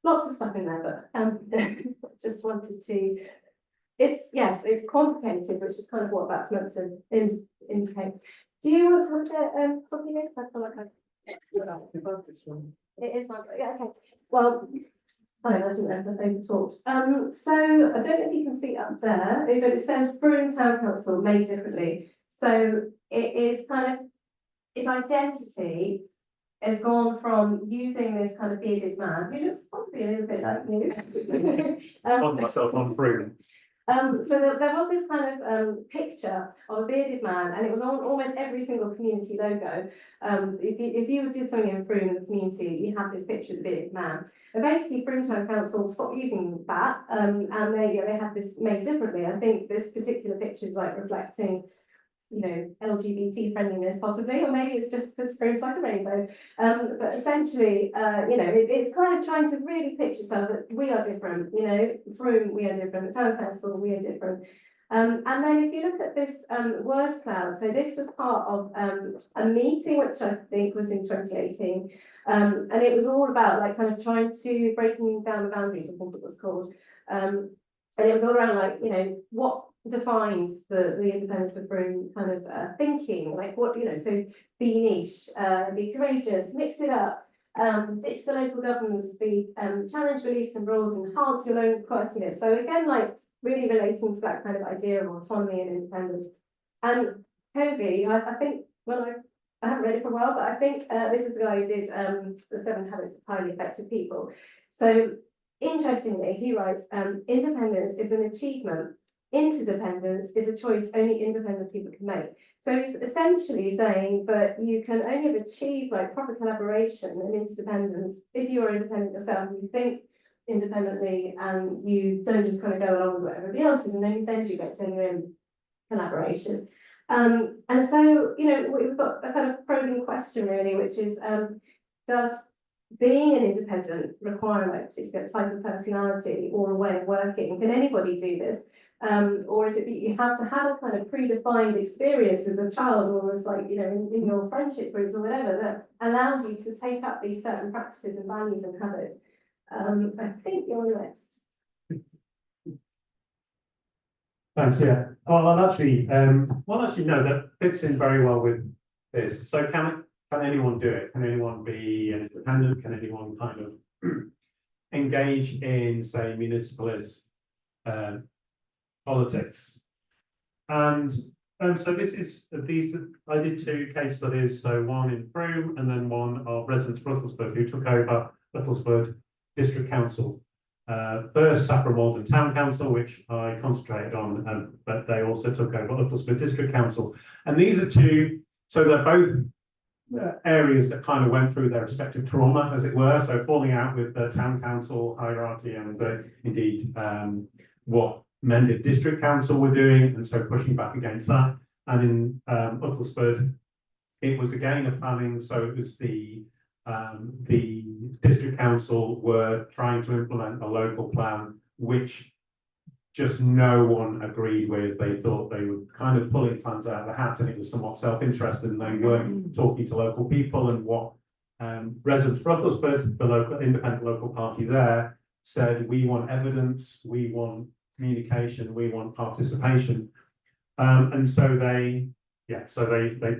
lots of stuff in there, but just wanted to. It's complicated, which is kind of what that's meant to indicate. Do you want to look at something else? I feel like About this one. it is like, yeah, okay. Well, I don't know if they've talked. So I don't know if you can see up there, but it says Frome Town Council made differently. So it is kind of, its identity has gone from using this kind of bearded man, who looks possibly a little bit like you. On myself on Frome. So there was this kind of picture of a bearded man, and it was on almost every single community logo. If you did something in Frome in the community, you had this picture of the bearded man. And basically, Frome Town Council stopped using that, and they had this made differently. I think this particular picture is like reflecting, you know, LGBT friendliness possibly, or maybe it's just because Frome's like a rainbow. But essentially, you know, it's kind of trying to really pitch itself that we are different, you know, Frome, we are different, the town council, we are different. And then if you look at this word cloud, so this was part of a meeting, which I think was in 2018. And it was all about like kind of trying to breaking down the boundaries, I think it was called. And it was all around like, you know, what defines the independence of Frome kind of thinking, like what, you know, so be niche, be courageous, mix it up, ditch the local governments, be challenge beliefs and rules, enhance your own quirkiness. So again, like really relating to that kind of idea of autonomy and independence. And Covey, I think I haven't read it for a while, but I think this is the guy who did the 7 Habits of Highly Effective People. So interestingly, he writes, independence is an achievement. Interdependence is a choice only independent people can make. So he's essentially saying that you can only achieve like proper collaboration and interdependence if you are independent yourself, and you think independently and you don't just kind of go along with what everybody else is, and only then do you get genuine collaboration. And so, you know, we've got a kind of probing question really, which is, does being an independent require a particular type of personality or a way of working? Can anybody do this? Or is it that you have to have a kind of predefined experience as a child, or as like, you know, in your friendship groups or whatever, that allows you to take up these certain practices and values and habits? I think you're next. Thanks, yeah. Well, actually, no, that fits in very well with this. So can anyone do it? Can anyone be an independent? Can anyone kind of engage in, say, municipalist politics? And so I did 2 case studies, so one in Frome and then one of residents of Ruttlesford who took over Ruttlesford District Council. First Saffron Walden Town Council, which I concentrated on, but they also took over Ruttlesford District Council. And these are 2, so they're both areas that kind of went through their respective trauma, as it were, so falling out with the town council hierarchy and indeed what Mendip District Council were doing, and so pushing back against that. And in Uttlesford, it was again a planning, so it was the district council were trying to implement a local plan, which just no one agreed with. They thought they were kind of pulling plans out of the hat, and it was somewhat self-interested, and they weren't talking to local people. And what residents for Ruttlesford, the local independent local party there, said, we want evidence, we want communication, we want participation. And so they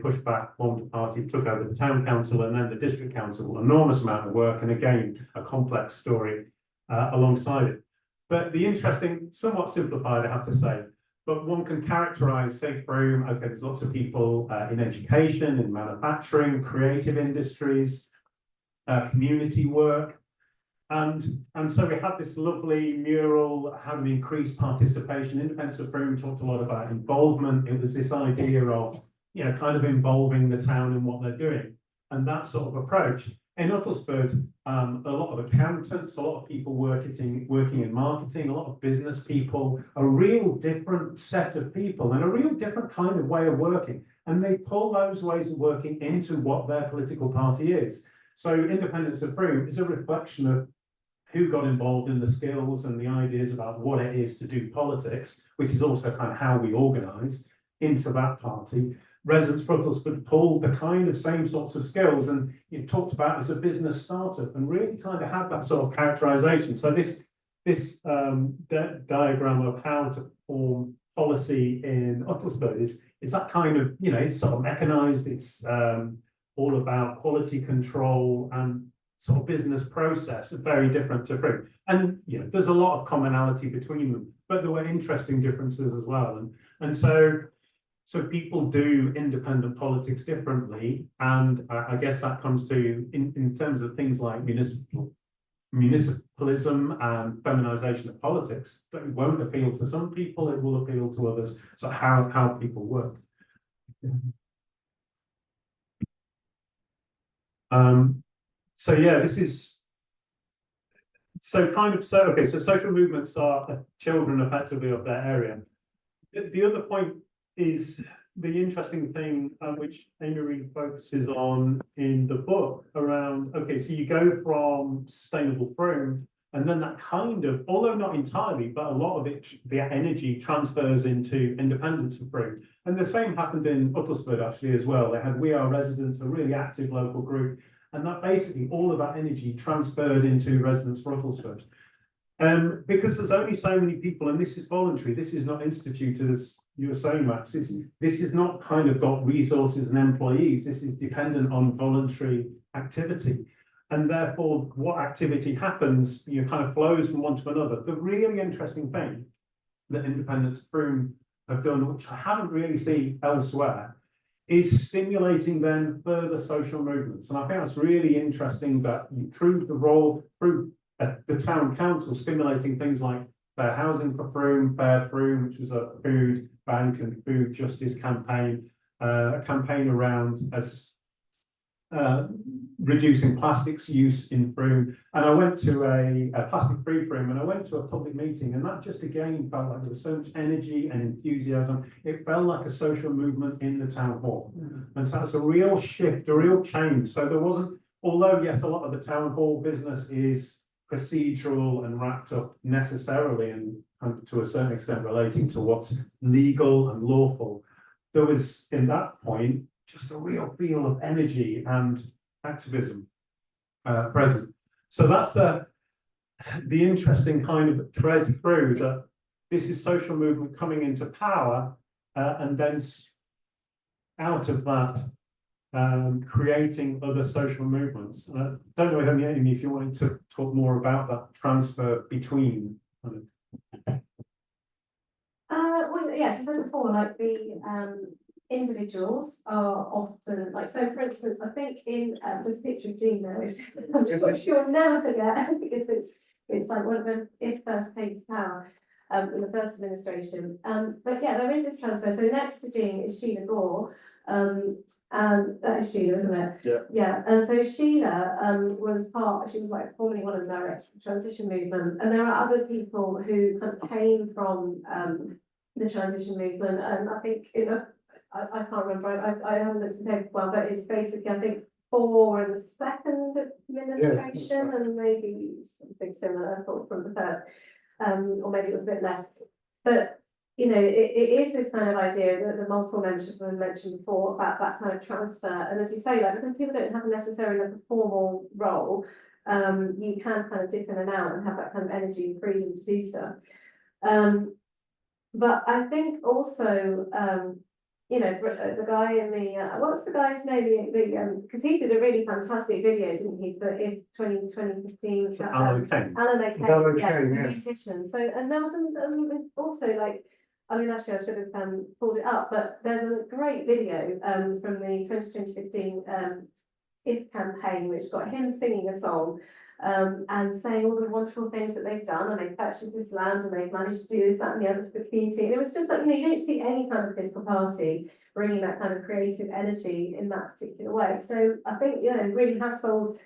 pushed back, formed a party, took over the town council, and then the district council, an enormous amount of work, and again, a complex story alongside it. But the interesting, somewhat simplified, I have to say, but one can characterize, say, Frome, okay, there's lots of people in education, in manufacturing, creative industries, community work. And so we had this lovely mural, having increased participation. Independence of Frome talked a lot about involvement. It was this idea of, you know, kind of involving the town in what they're doing, and that sort of approach. In Uttlesford, a lot of accountants, a lot of people working in marketing, a lot of business people, a real different set of people and a real different kind of way of working. And they pull those ways of working into what their political party is. So Independence of Frome is a reflection of who got involved in the skills and the ideas about what it is to do politics, which is also kind of how we organise into that party. Residents for Ruttlesford pulled the kind of same sorts of skills, and you talked about as a business startup, and really kind of had that sort of characterisation. So this diagram of how to form policy in Uttlesford is that kind of, you know, it's sort of mechanised. It's all about quality control and sort of business process, very different to Frome. And you know, there's a lot of commonality between them, but there were interesting differences as well. And so people do independent politics differently, and I guess that comes to in terms of things like municipalism and feminisation of politics. That won't appeal to some people; it will appeal to others. So how people work. So yeah, this is okay. So social movements are children effectively of their area. The other point is the interesting thing which Amy Reed focuses on in the book around, okay, so you go from sustainable Frome, and then that kind of, although not entirely, but a lot of it, the energy transfers into independence of Frome. And the same happened in Uttlesford actually as well. They had We Are Residents, a really active local group, and that basically all of that energy transferred into residents for Uttlesford. Because there's only so many people, and this is voluntary, this is not instituted, as you were saying, Max, this is not kind of got resources and employees, this is dependent on voluntary activity. And therefore, what activity happens, you know, kind of flows from one to another. The really interesting thing that Independence Frome have done, which I haven't really seen elsewhere, is stimulating then further social movements. And I think that's really interesting that through the town council stimulating things like fair housing for Frome, Fair Frome, which was a food bank and food justice campaign, a campaign around reducing plastics use in Frome. And I went to a plastic-free Frome, and I went to a public meeting, and that just again felt like there was so much energy and enthusiasm. It felt like a social movement in the town hall. And so that's a real shift, a real change. So there wasn't, although yes, a lot of the town hall business is procedural and wrapped up necessarily and to a certain extent relating to what's legal and lawful, there was in that point just a real feel of energy and activism present. So that's the interesting kind of thread through that this is social movement coming into power, and then out of that, creating other social movements. And I don't know, Amy, if you wanted to talk more about that transfer between. Well, yes, as I said before, like the individuals are often like, so for instance, I think in this picture of Gina, which I'm sure she'll never forget because it's like one of them, it first came to power in the first administration. But yeah, there is this transfer. So next to Jean is Sheila Gore. And that is Sheila, isn't it? Yeah. Yeah. And so Sheila she was like formerly one of the directors of the transition movement. And there are other people who kind of came from the transition movement. And I think I can't remember, I haven't looked at the tape well, but it's basically, I think, 4 in the second administration, and maybe something similar from the first, or maybe it was a bit less. But you know, it is this kind of idea that the multiple membership I mentioned before about that kind of transfer. And as you say, like, because people don't have necessarily like a formal role, you can kind of dip in and out and have that kind of energy and freedom to do stuff. But I think also, you know, the guy in the what's the guy's name? Because he did a really fantastic video, didn't he? For 2015. Alan Kane. Alan Alan Kane, yeah, Kane, the yeah. musician. So, and there was also like, I mean, actually, I should have pulled it up, but there's a great video from the 2015 IF campaign, which got him singing a song. And saying all the wonderful things that they've done, and they've purchased this land, and they've managed to do this, that, and the other for the community. And it was just like, you know, you don't see any kind of political party bringing that kind of creative energy in that particular way. So I think, you know, really have sold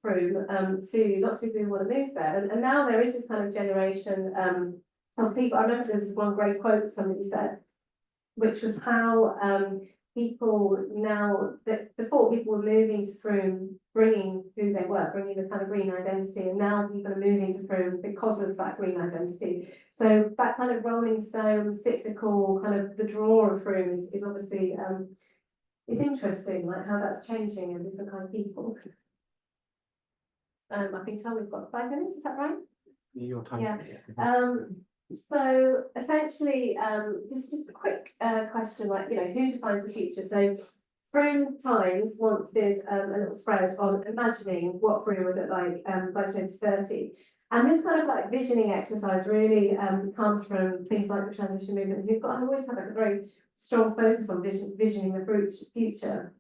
Frome to lots of people who want to move there. And now there is this kind of generation of people. I remember there's one great quote somebody said, which was how people now, that before people were moving to Frome, bringing who they were, bringing the kind of green identity, and now people are moving to Frome because of that green identity. So that kind of rolling stone, cyclical, kind of the draw of Frome is obviously it's interesting, like how that's changing in different kind of people. I've been told we've got 5 minutes, is that right? Your time. Yeah. So essentially, this is just a quick question, like, you know, who defines the future? So Frome Times once did a little spread on imagining what Frome would look like by 2030. And this kind of like visioning exercise really comes from things like the transition movement, who've got always had like a very strong focus on visioning the future.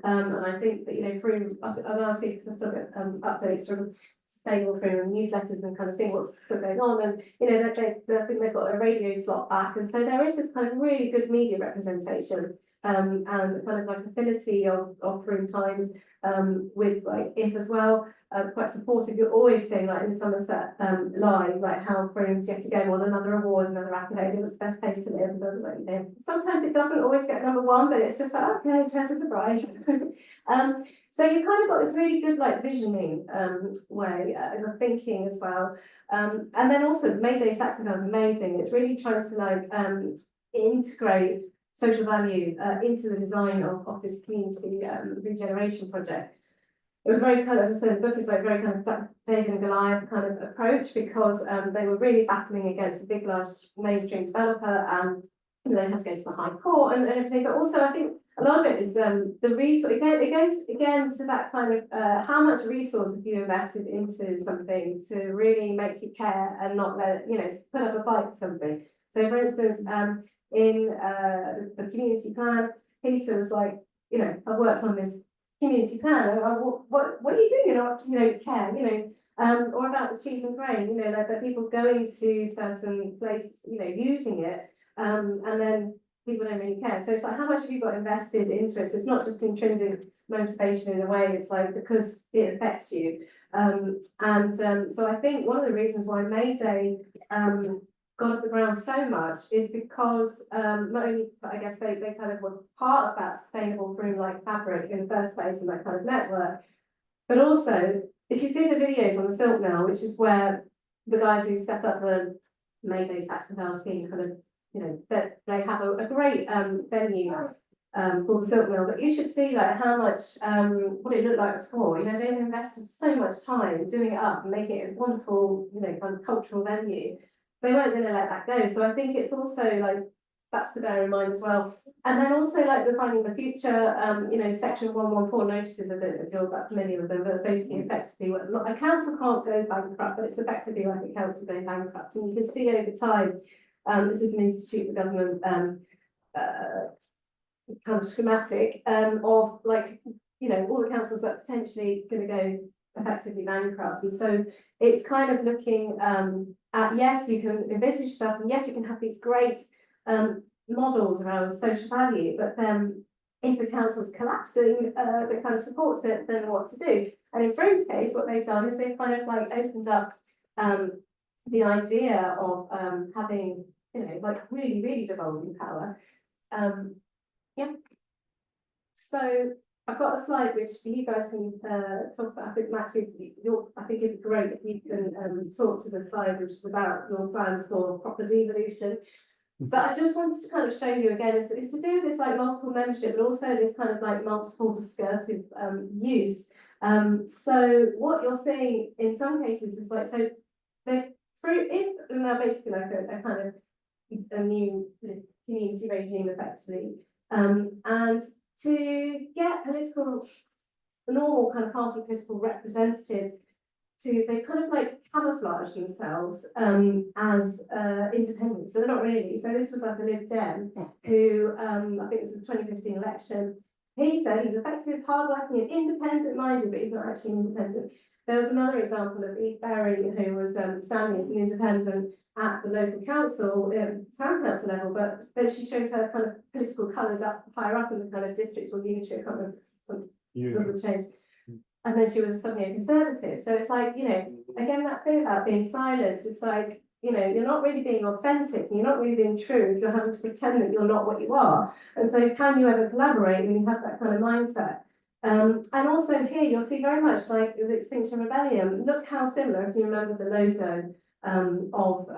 And I think that, you know, Frome, I've asked you because I still get updates from Sustainable Frome newsletters and kind of seeing what's going on, and you know, I think they've got a radio slot back, and so there is this kind of really good media representation and kind of like affinity of Frome Times with like IF as well. Quite supportive. You're always saying like in Somerset live, like how Frome's yet again won another award, another accolade. It was the best place to live. And like, you know, sometimes it doesn't always get #1, but it's just like, okay, there's a surprise. So you kind of got this really good like visioning way of thinking as well. And then also Mayday Saxophone is amazing. It's really trying to like integrate social value into the design of this community regeneration project. It was very kind of, as I said, the book is like very kind of David and Goliath kind of approach, because they were really battling against a big, large mainstream developer, and they had to go to the High Court and everything. But also, I think a lot of it is the resource. It goes again to that kind of how much resource have you invested into something to really make you care and not let, you know, put up a fight for something. So, for instance, in the community plan, Peter was like, you know, I've worked on this community plan. What are you doing? You know, care. You know, or about the cheese and grain. You know, like that people going to certain places, you know, using it, and then people don't really care. So it's like, how much have you got invested into it? So it's not just intrinsic motivation in a way. It's like because it affects you. So I think one of the reasons why Mayday got off the ground so much is because not only, but I guess they kind of were part of that sustainable Frome like fabric in the first place and that kind of network, but also if you see the videos on the Silk Mill, which is where the guys who set up the Mayday Saxophone scheme kind of, you know, that they have a great venue called the Silk Mill, but you should see like how much what it looked like before. You know, they've invested so much time doing it up and making it a wonderful, you know, kind of cultural venue. they weren't going to let that go. So I think it's also like, that's to bear in mind as well. And then also like defining the future, you know, section 114 notices, I don't know if you're that familiar with them, but it's basically effectively what a council can't go bankrupt, but it's effectively like a council going bankrupt. And you can see over time, this is an Institute for Government kind of schematic of like, you know, all the councils that are potentially going to go effectively bankrupt. And so it's kind of looking at, yes, you can envisage stuff, and yes, you can have these great models around social value, but then if the council's collapsing that kind of supports it, then what to do? And in Frome's case, what they've done is they've kind of like opened up the idea of having, you know, like really, really devolving power. Yeah. So I've got a slide which you guys can talk about. I think Max, I think it'd be great if you can talk to the slide which is about your plans for proper devolution. But I just wanted to kind of show you again, it's to do with this like multiple membership, but also this kind of like multiple discursive use. So what you're seeing in some cases is like, so they're through, if now basically like a kind of a new community regime effectively, and to get political, normal kind of party political representatives they kind of like camouflage themselves as independents, but they're not really. So this was like a Lib Dem who, I think it was the 2015 election. He said he's effective, hardworking and independent-minded, but he's not actually independent. There was another example of Eve Berry, who was standing as an independent at the local council, town council level, but then she showed her kind of political colours up higher up in the kind of district or unitary, I can't remember, some doesn't change. And then she was suddenly a conservative. So it's like, you know, again, that thing about being silenced, it's like, you know, you're not really being authentic, you're not really being true if you're having to pretend that you're not what you are. And so can you ever collaborate when you have that kind of mindset? And also here, you'll see very much like the Extinction Rebellion. Look how similar, if you remember the logo of,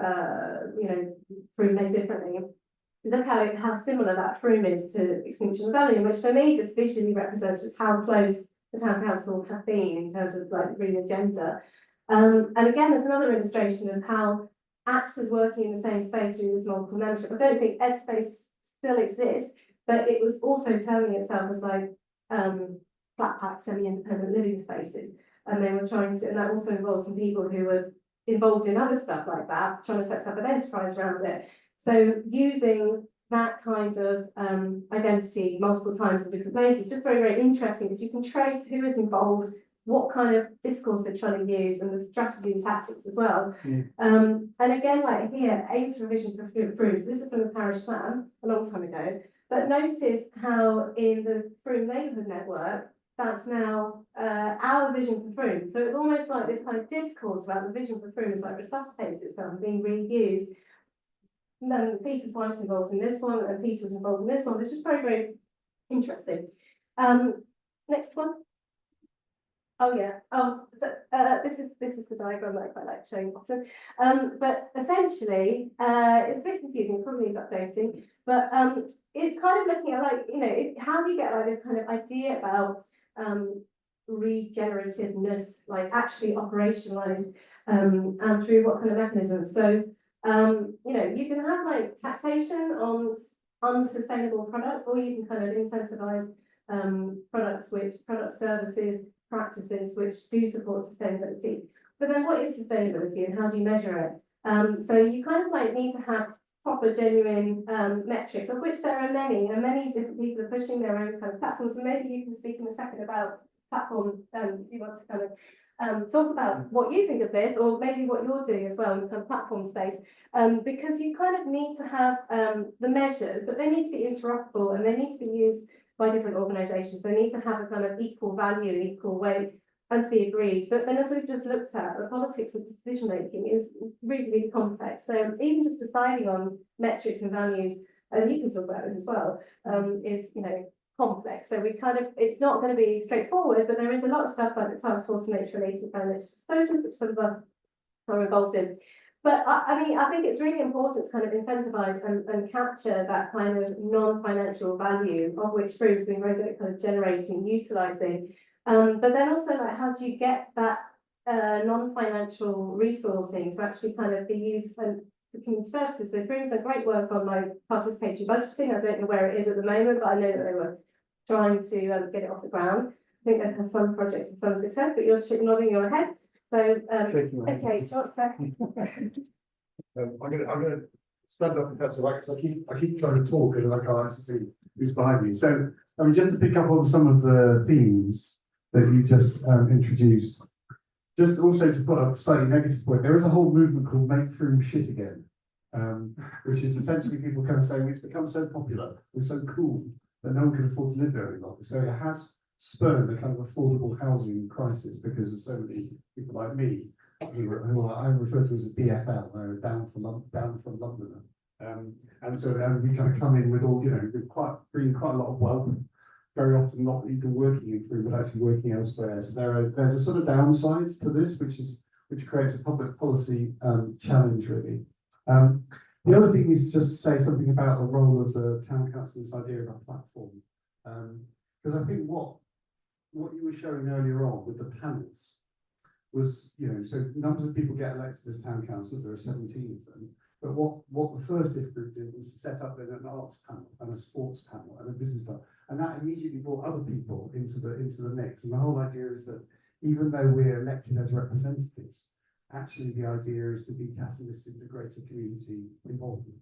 you know, Frome made differently. Look how similar that Frome is to Extinction Rebellion, which for me just visually represents just how close the town council have been in terms of like real agenda. And again, there's another illustration of how actors working in the same space through this multiple membership. I don't think Ed Space still exists, but it was also terming itself as like flat pack semi-independent living spaces. And they were trying to, and that also involved some people who were involved in other stuff like that, trying to set up an enterprise around it. So using that kind of identity multiple times in different places, just very, very interesting because you can trace who is involved, what kind of discourse they're trying to use, and the strategy and tactics as well. And again, like here, aims for vision for Frome. So this is from the parish plan a long time ago. But notice how in the Frome neighbourhood network, that's now our vision for Frome. So it's almost like this kind of discourse about the vision for Frome is like resuscitates itself, being reused. And then Peter's wife's involved in this one, and Peter was involved in this one, which is very, very interesting. Next one. Oh yeah. Oh, this is the diagram that I quite like showing often. But essentially, it's a bit confusing. Probably needs updating. But it's kind of looking at like, you know, how do you get like this kind of idea about regenerativeness, like actually operationalized, and through what kind of mechanisms? So. You know, you can have like taxation on unsustainable products, or you can kind of incentivize product services, practices which do support sustainability. But then what is sustainability and how do you measure it? So you kind of like need to have proper, genuine metrics, of which there are many, and many different people are pushing their own kind of platforms. And maybe you can speak in a second about platform, if you want to kind of talk about what you think of this, or maybe what you're doing as well in the kind of platform space, because you kind of need to have the measures, but they need to be interoperable and they need to be used by different organisations. They need to have a kind of equal value, equal weight, and to be agreed. But then, as we've just looked at, the politics of decision making is really, really complex. So even just deciding on metrics and values, and you can talk about this as well, is, you know, complex. So we kind of, it's not going to be straightforward, but there is a lot of stuff like the Task Force on Nature-related Financial Disclosures, which some of us are involved in. But I mean, I think it's really important to kind of incentivise and capture that kind of non-financial value, of which Frome's been very good at kind of generating, utilising. But then also, like, how do you get that non-financial resourcing to actually kind of be used for community services. So Frome's done great work on like participatory budgeting. I don't know where it is at the moment, but I know that they were trying to get it off the ground. I think they've had some projects with some success, but you're nodding your head. So, okay, do you want to? I'm gonna stand up if that's all right, because I keep trying to talk and I can't actually see who's behind me. So, I mean, just to pick up on some of the themes that you just introduced, just also to put up a slightly negative point, there is a whole movement called Make Frome Shit Again, which is essentially people kind of saying it's become so popular and so cool that no one can afford to live there any longer. So it has spurred a kind of affordable housing crisis because of so many people like me who I refer to as a DFL, down from Londoner. And so we kind of come in with all, with bringing quite a lot of wealth, very often not even working in Frome, but actually working elsewhere. So there's a sort of downside to this, which creates a public policy challenge, really. The other thing is just to say something about the role of the town council, this idea of a platform. Because I think what you were showing earlier on with the panels was, so numbers of people get elected as town councillors, there are 17 of them. But what the first IF group did was to set up an arts panel and a sports panel and a business panel. And that immediately brought other people into the mix. And the whole idea is that even though we're elected as representatives, actually the idea is to be catalysts into greater community involvement.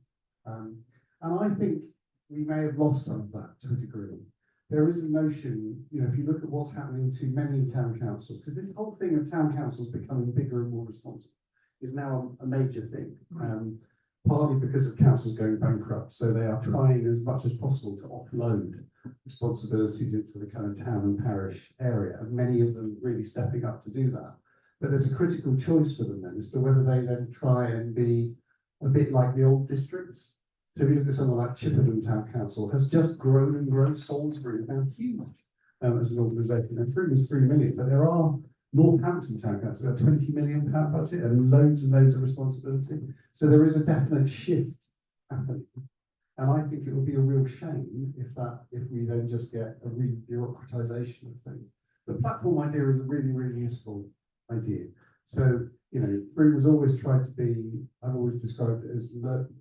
And I think we may have lost some of that to a degree. There is a notion, if you look at what's happening to many town councils, because this whole thing of town councils becoming bigger and more responsible is now a major thing, partly because of councils going bankrupt. So they are trying as much as possible to offload responsibilities into the kind of town and parish area, and many of them really stepping up to do that. But there's a critical choice for them then as to whether they then try and be a bit like the old districts. So if you look at someone like Chippenham Town Council, has just grown and grown. Salisbury is now huge as an organisation. And Frome is 3 million, but there are Northampton Town Council, a £20 million budget and loads of responsibility. So there is a definite shift happening. And I think it would be a real shame if we then just get a re-bureaucratisation of things. The platform idea is a really, really useful idea. So, Frome has always tried to be, I've always described it as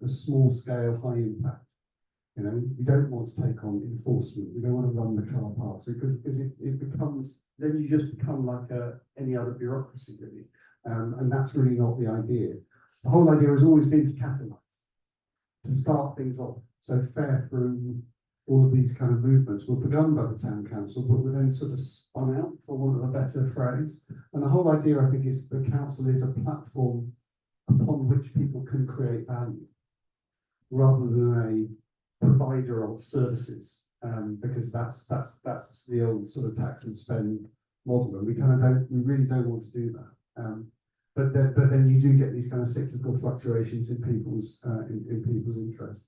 a small scale, high impact. We don't want to take on enforcement. We don't want to run the car parks because it becomes, then you just become like any other bureaucracy, really. And that's really not the idea. The whole idea has always been to catalyse, to start things off. So Fair Frome, all of these kind of movements were begun by the town council, but were then sort of spun out, for want of a better phrase. And the whole idea, I think, is the council is a platform upon which people can create value, rather than a provider of services, because that's the old sort of tax and spend model, and we really don't want to do that. But then you do get these kind of cyclical fluctuations in people's interest.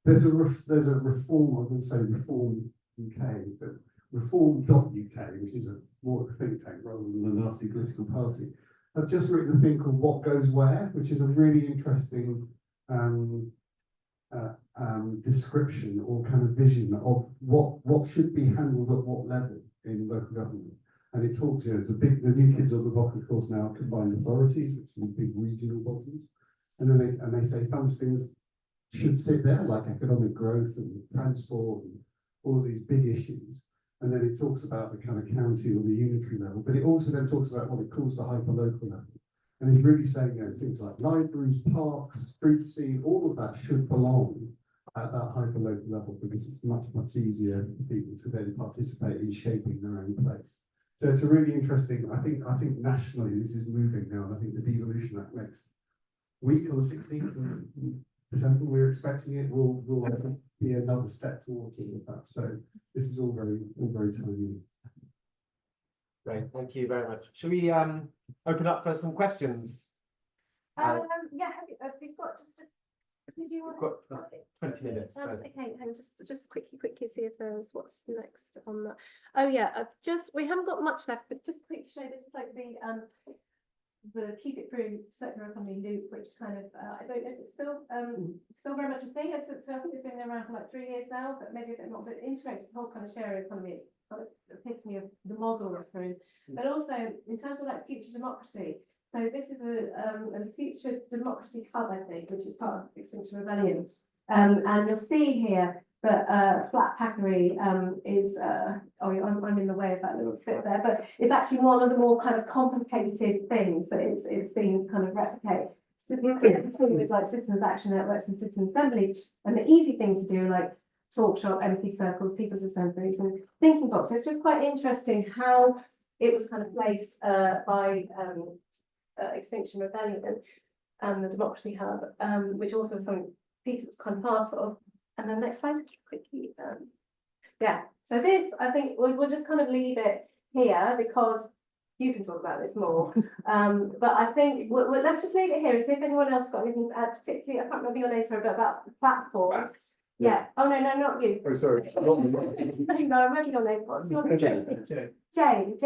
There's a reform, I would say Reform UK, but Reform.uk, which is more of a think tank rather than a nasty political party, have just written a thing called What Goes Where, which is a really interesting description or kind of vision of what should be handled at what level in local government. And it talks, the new kids on the block, of course, now combined authorities, which are big regional bodies, and then they say some things should sit there, like economic growth and transport and all of these big issues. And then it talks about the kind of county or the unitary level, but it also then talks about what it calls the hyperlocal level. And it's really saying, things like libraries, parks, street scene, all of that should belong at that hyperlocal level, because it's much, much easier for people to then participate in shaping their own place. So it's a really interesting, I think nationally this is moving now, and I think the Devolution Act next week on the 16th of December, we're expecting it will be another step towards all of that. So this is all very timely. Great, thank you very much. Shall we open up for some questions? Yeah, have you got just a... Did you want Got 20 minutes. Okay, and just quickly see if there's what's next on that. Oh yeah, we haven't got much left, but just quickly show this is like the Keep It Frome circular economy loop, which kind of I don't know if it's still very much a thing. I think it's been around for like 3 years now, but maybe a bit more. But it integrates the whole kind of sharing economy. It's kind of epitome of the model of Frome, but also in terms of like future democracy. So this is a future democracy hub, I think, which is part of Extinction Rebellion. And you'll see here that flat packery is I'm in the way of that little bit there, but it's actually one of the more kind of complicated things that it's seen as kind of replicate. With like citizens' action networks and citizen assemblies, and the easy thing to do, like talk shop, empathy circles, people's assemblies, and thinking box. So it's just quite interesting how it was kind of placed by Extinction Rebellion and the Democracy Hub, which also was something Peter was kind of part of. And then next slide, quickly. Yeah, so this, I think we'll just kind of leave it here because you can talk about this more. But I think let's just leave it here and see if anyone else got anything to add, particularly, I can't remember your name, sorry, but about platforms. Yeah. Oh, no, not you. Oh, sorry. No, I remember your name. What's your name? Jane.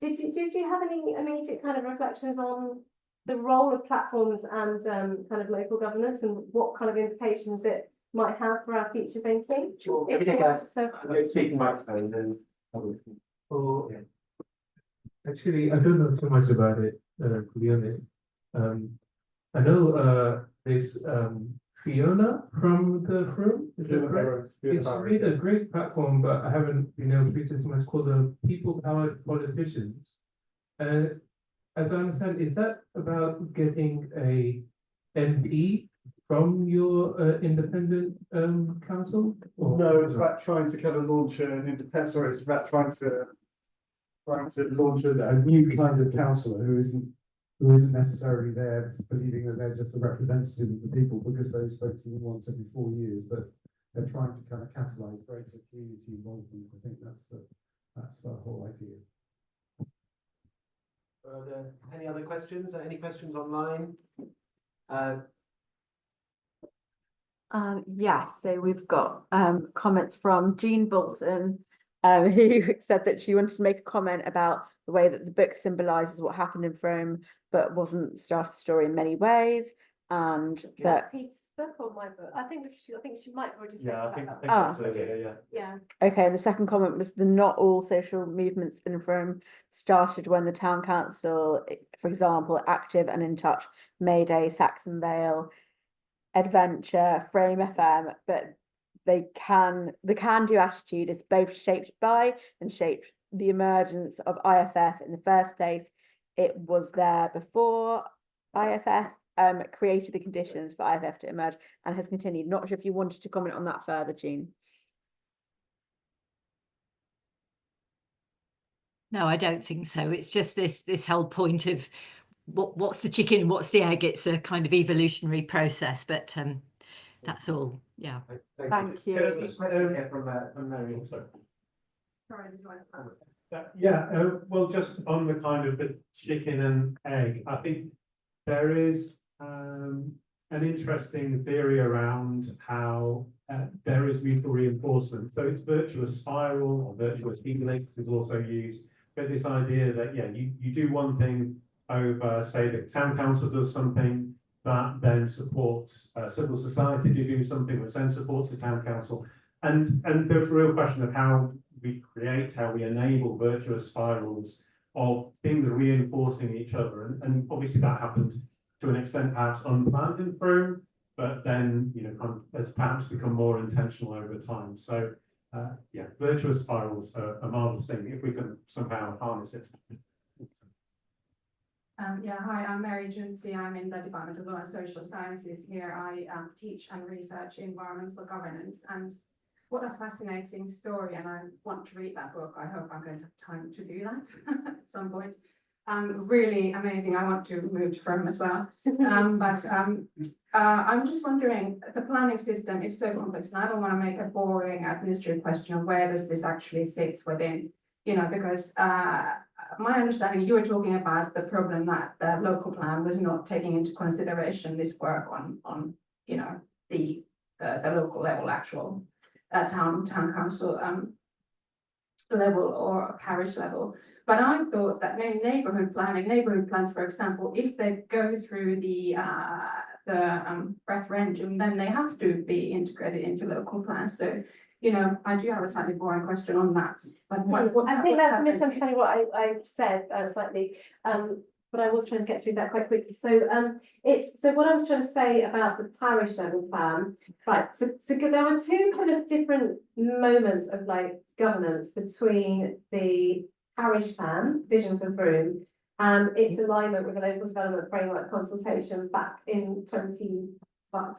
Did you have any immediate kind of reflections on the role of platforms and kind of local governance and what kind of implications it might have for our future thinking? Sure. Speaking microphone, then. Oh, yeah. Actually, I don't know too much about it, to be honest. I know this Fiona from the Frome. It's made a great platform, but I haven't been able to speak to so much, called the People Powered Politicians. As I understand, is that about getting a MP from your independent council? No, it's about trying to kind of launch an independent, sorry, it's about trying to launch a new kind of councillor who isn't necessarily there believing that they're just a representative of the people because they've spoken to them once every 4 years, but they're trying to kind of catalyse greater community involvement. I think that's the whole idea. Any other questions? Any questions online? Yeah, so we've got comments from Jean Bolton, who said that she wanted to make a comment about the way that the book symbolises what happened in Frome, but wasn't started story in many ways, and that. Peter's book or my book? I think she might have already spoken Yeah, I about think that. that's okay, Yeah. Okay, and the second comment was the not all social movements in Frome started when the town council, for example, Active and In Touch, Mayday, Saxon Vale, Adventure, Frame FM, but the can-do attitude is both shaped by and shaped the emergence of IFF in the first place. It was there before IFF created the conditions for IFF to emerge and has continued. Not sure if you wanted to comment on that further, Jean. No, I don't think so. It's just this whole point of what's the chicken and what's the egg. It's a kind of evolutionary process, but that's all. Yeah. Thank you. From Mary. Well, just on the kind of the chicken and egg, I think there is an interesting theory around how there is mutual reinforcement. So it's virtuous spiral or virtuous helix is also used. But this idea that, you do one thing over, say, the town council does something that then supports civil society to do something which then supports the town council. And there's a real question of how we enable virtuous spirals of things reinforcing each other. And obviously that happened to an extent perhaps unplanned in Frome, but then, has perhaps become more intentional over time. So, virtuous spirals are a marvelous thing if we can somehow harness it. Hi, I'm Mary Junti. I'm in the Department of Law and Social Sciences here. I teach and research environmental governance, and what a fascinating story. And I want to read that book. I hope I'm going to have time to do that at some point. Really amazing. I want to move to Frome as well. I'm just wondering, the planning system is so complex, and I don't want to make a boring administrative question of where does this actually sit within, because my understanding, you were talking about the problem that the local plan was not taking into consideration this work on the local level, actual town council level or parish level. But I thought that neighbourhood plans, for example, if they go through the referendum, then they have to be integrated into local plans. So, I do have a slightly boring question on that. But I think that's a misunderstanding what I said slightly. but I was trying to get through that quite quickly. So so what I was trying to say about the parish level plan, right? So there were two kind of different moments of like governance between the parish plan, vision for Frome, and its alignment with the local development framework consultation back in 2005. I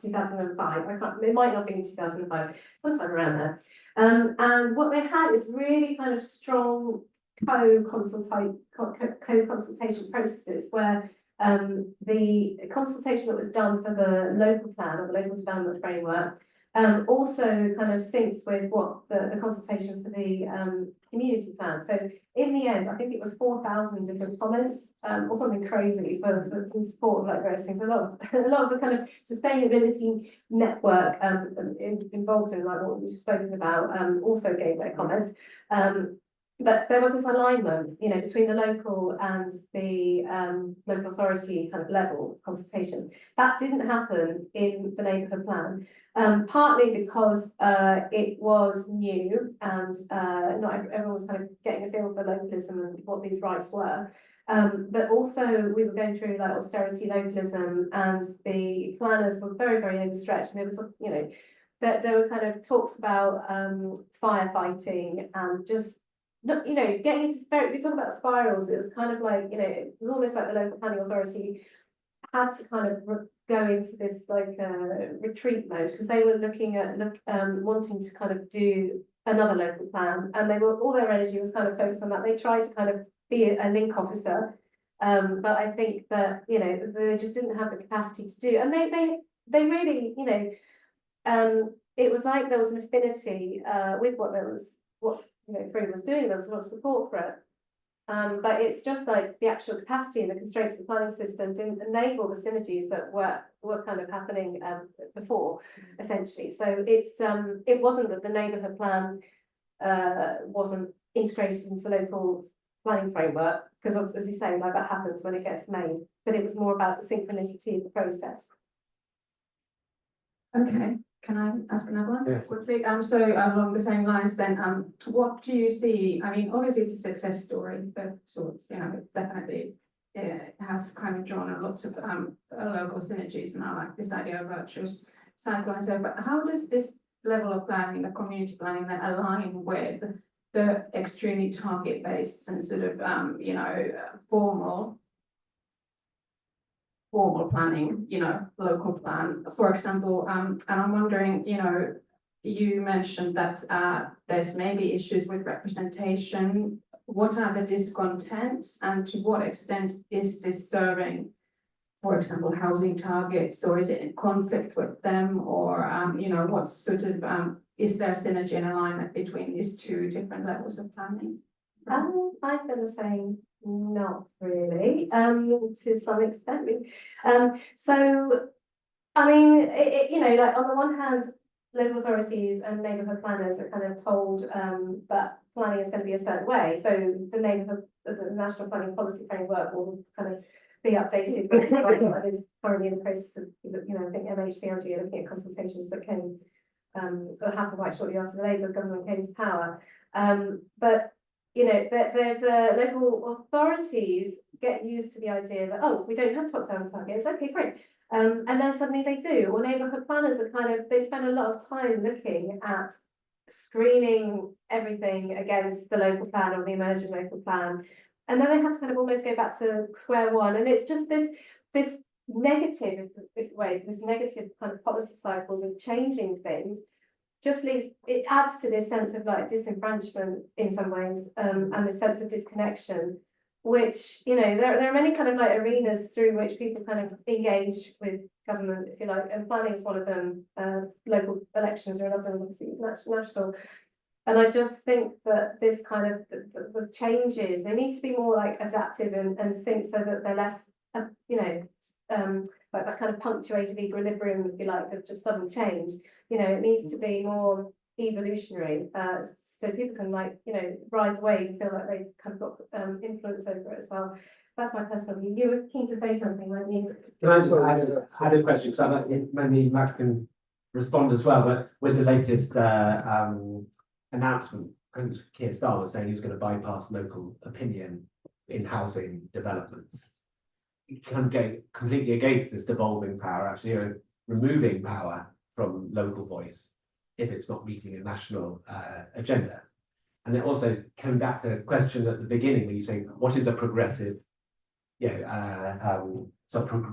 can't, it might not be in 2005, sometime around there. And what they had is really kind of strong co-consultation processes where the consultation that was done for the local plan or the local development framework also kind of syncs with what the consultation for the community plan. So in the end, I think it was 4,000 different comments or something crazy for some support of like various things. A lot of the kind of sustainability network involved in like what we've spoken about also gave their comments. But there was this alignment, you know, between the local and the local authority kind of level consultation. That didn't happen in the neighbourhood plan, partly because it was new and not everyone was kind of getting a feel for localism and what these rights were. But also we were going through like austerity localism, and the planners were very, very overstretched. And there was, you know, there were kind of talks about firefighting and just, you know, getting into spirit. We talk about spirals. It was kind of like, you know, it was almost like the local planning authority had to kind of go into this like retreat mode, because they were looking at wanting to kind of do another local plan, and they were, all their energy was kind of focused on that. They tried to kind of be a link officer, but I think that, you know, they just didn't have the capacity to do, and they really, you know, it was like there was an affinity with what you know, Frome was doing. There was a lot of support for it. But it's just like the actual capacity and the constraints of the planning system didn't enable the synergies that were kind of happening before, essentially. So it wasn't that the neighbourhood plan wasn't integrated into the local planning framework, because as you say, like that happens when it gets made, but it was more about the synchronicity of the process. Okay, can I ask another one? Yes. Quickly, so along the same lines then, what do you see? I mean, obviously it's a success story of sorts, you know, it definitely has kind of drawn a lot of local synergies now, like this idea of virtuous cycle and so, but how does this level of planning, the community planning, then align with the extremely target-based and sort of, you know, formal planning, you know, local plan, for example, and I'm wondering, you know, you mentioned that there's maybe issues with representation. What are the discontents, and to what extent is this serving, for example, housing targets, or is it in conflict with them, or you know, what sort of is there synergy and alignment between these two different levels of planning? I'm going to say not really, to some extent. So, I mean, you know, like on the one hand, local authorities and neighbourhood planners are kind of told that planning is going to be a certain way. So the National Planning Policy Framework will kind of be updated. That is currently in the process of, you know, I think MHCLG are looking at consultations that came that happened quite shortly after the Labour government came to power. But you know, there's local authorities get used to the idea that, oh, we don't have top-down targets. Okay, great. And then suddenly they do. Or neighbourhood planners are kind of, they spend a lot of time looking at screening everything against the local plan or the emerging local plan. And then they have to kind of almost go back to square one. And it's just this negative, this negative kind of policy cycles of changing things just leaves, it adds to this sense of like disenfranchisement in some ways, and this sense of disconnection, which, you know, there are many kind of like arenas through which people kind of engage with government, if you like, and planning is one of them. Local elections are another, obviously national. And I just think that this kind of the changes, they need to be more like adaptive and sync, so that they're less, you know, like that kind of punctuated equilibrium, if you like, of just sudden change. You know, it needs to be more evolutionary, so people can, like, you know, ride the wave and feel like they've kind of got influence over it as well. That's my personal view. You were keen to say something, weren't you? Can I just add a question, because I like maybe Max can respond as well, but with the latest announcement, I think Keir Starmer was saying he was going to bypass local opinion in housing developments. kind of going completely against this devolving power, actually, removing power from local voice if it's not meeting a national agenda. And it also came back to a question at the beginning when you say, what is a progressive,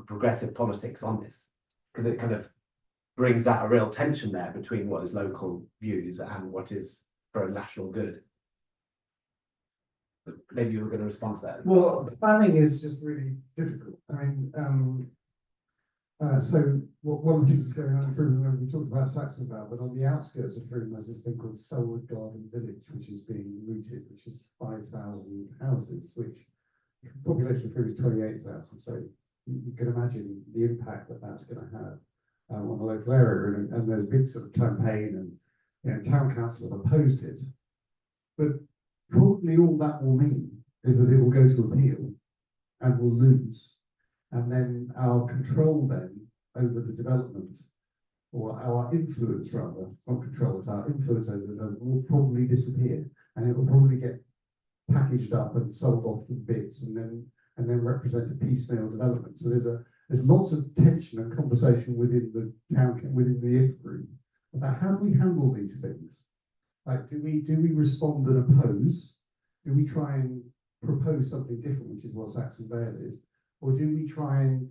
progressive politics on this? Because it kind of brings out a real tension there between what is local views and what is for a national good. But maybe you were going to respond to that. Well, planning is just really difficult. I mean, so one of the things that's going on in Frome, we talked about Saxon Vale, but on the outskirts of Frome, there's this thing called Selwood Garden Village, which is being mooted, which is 5,000 houses, which the population of Frome is 28,000. So you can imagine the impact that that's going to have on the local area. And there's a big sort of campaign, and town council have opposed it. But probably all that will mean is that it will go to appeal and will lose. And then our control then over the development, or our influence rather, not control, it's our influence over the development will probably disappear, and it will probably get packaged up and sold off in bits, and then represent a piecemeal development. So there's lots of tension and conversation within the town, within the IF group, about how do we handle these things. Like, do we respond and oppose? Do we try and propose something different, which is what Saxon Vale is? Or do we try and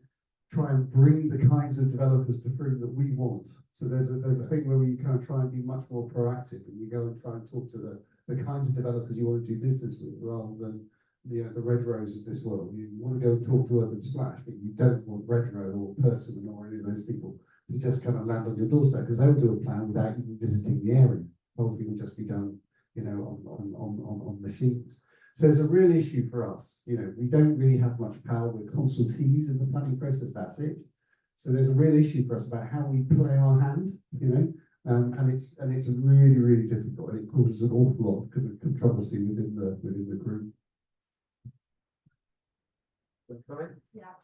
bring the kinds of developers to Frome that we want? So there's a thing where you kind of try and be much more proactive, and you go and try and talk to the kinds of developers you want to do business with, rather than the Red Rose of this world. You want to go and talk to Urban Splash, but you don't want Redrow or Persimmon or any of those people to just kind of land on your doorstep, because they'll do a plan without even visiting the area. The whole thing will just be done, on machines. So there's a real issue for us. We don't really have much power. We're consultees in the planning process. That's it. So there's a real issue for us about how we play our hand. And it's really, really difficult, and it causes an awful lot of controversy within the group. Yeah.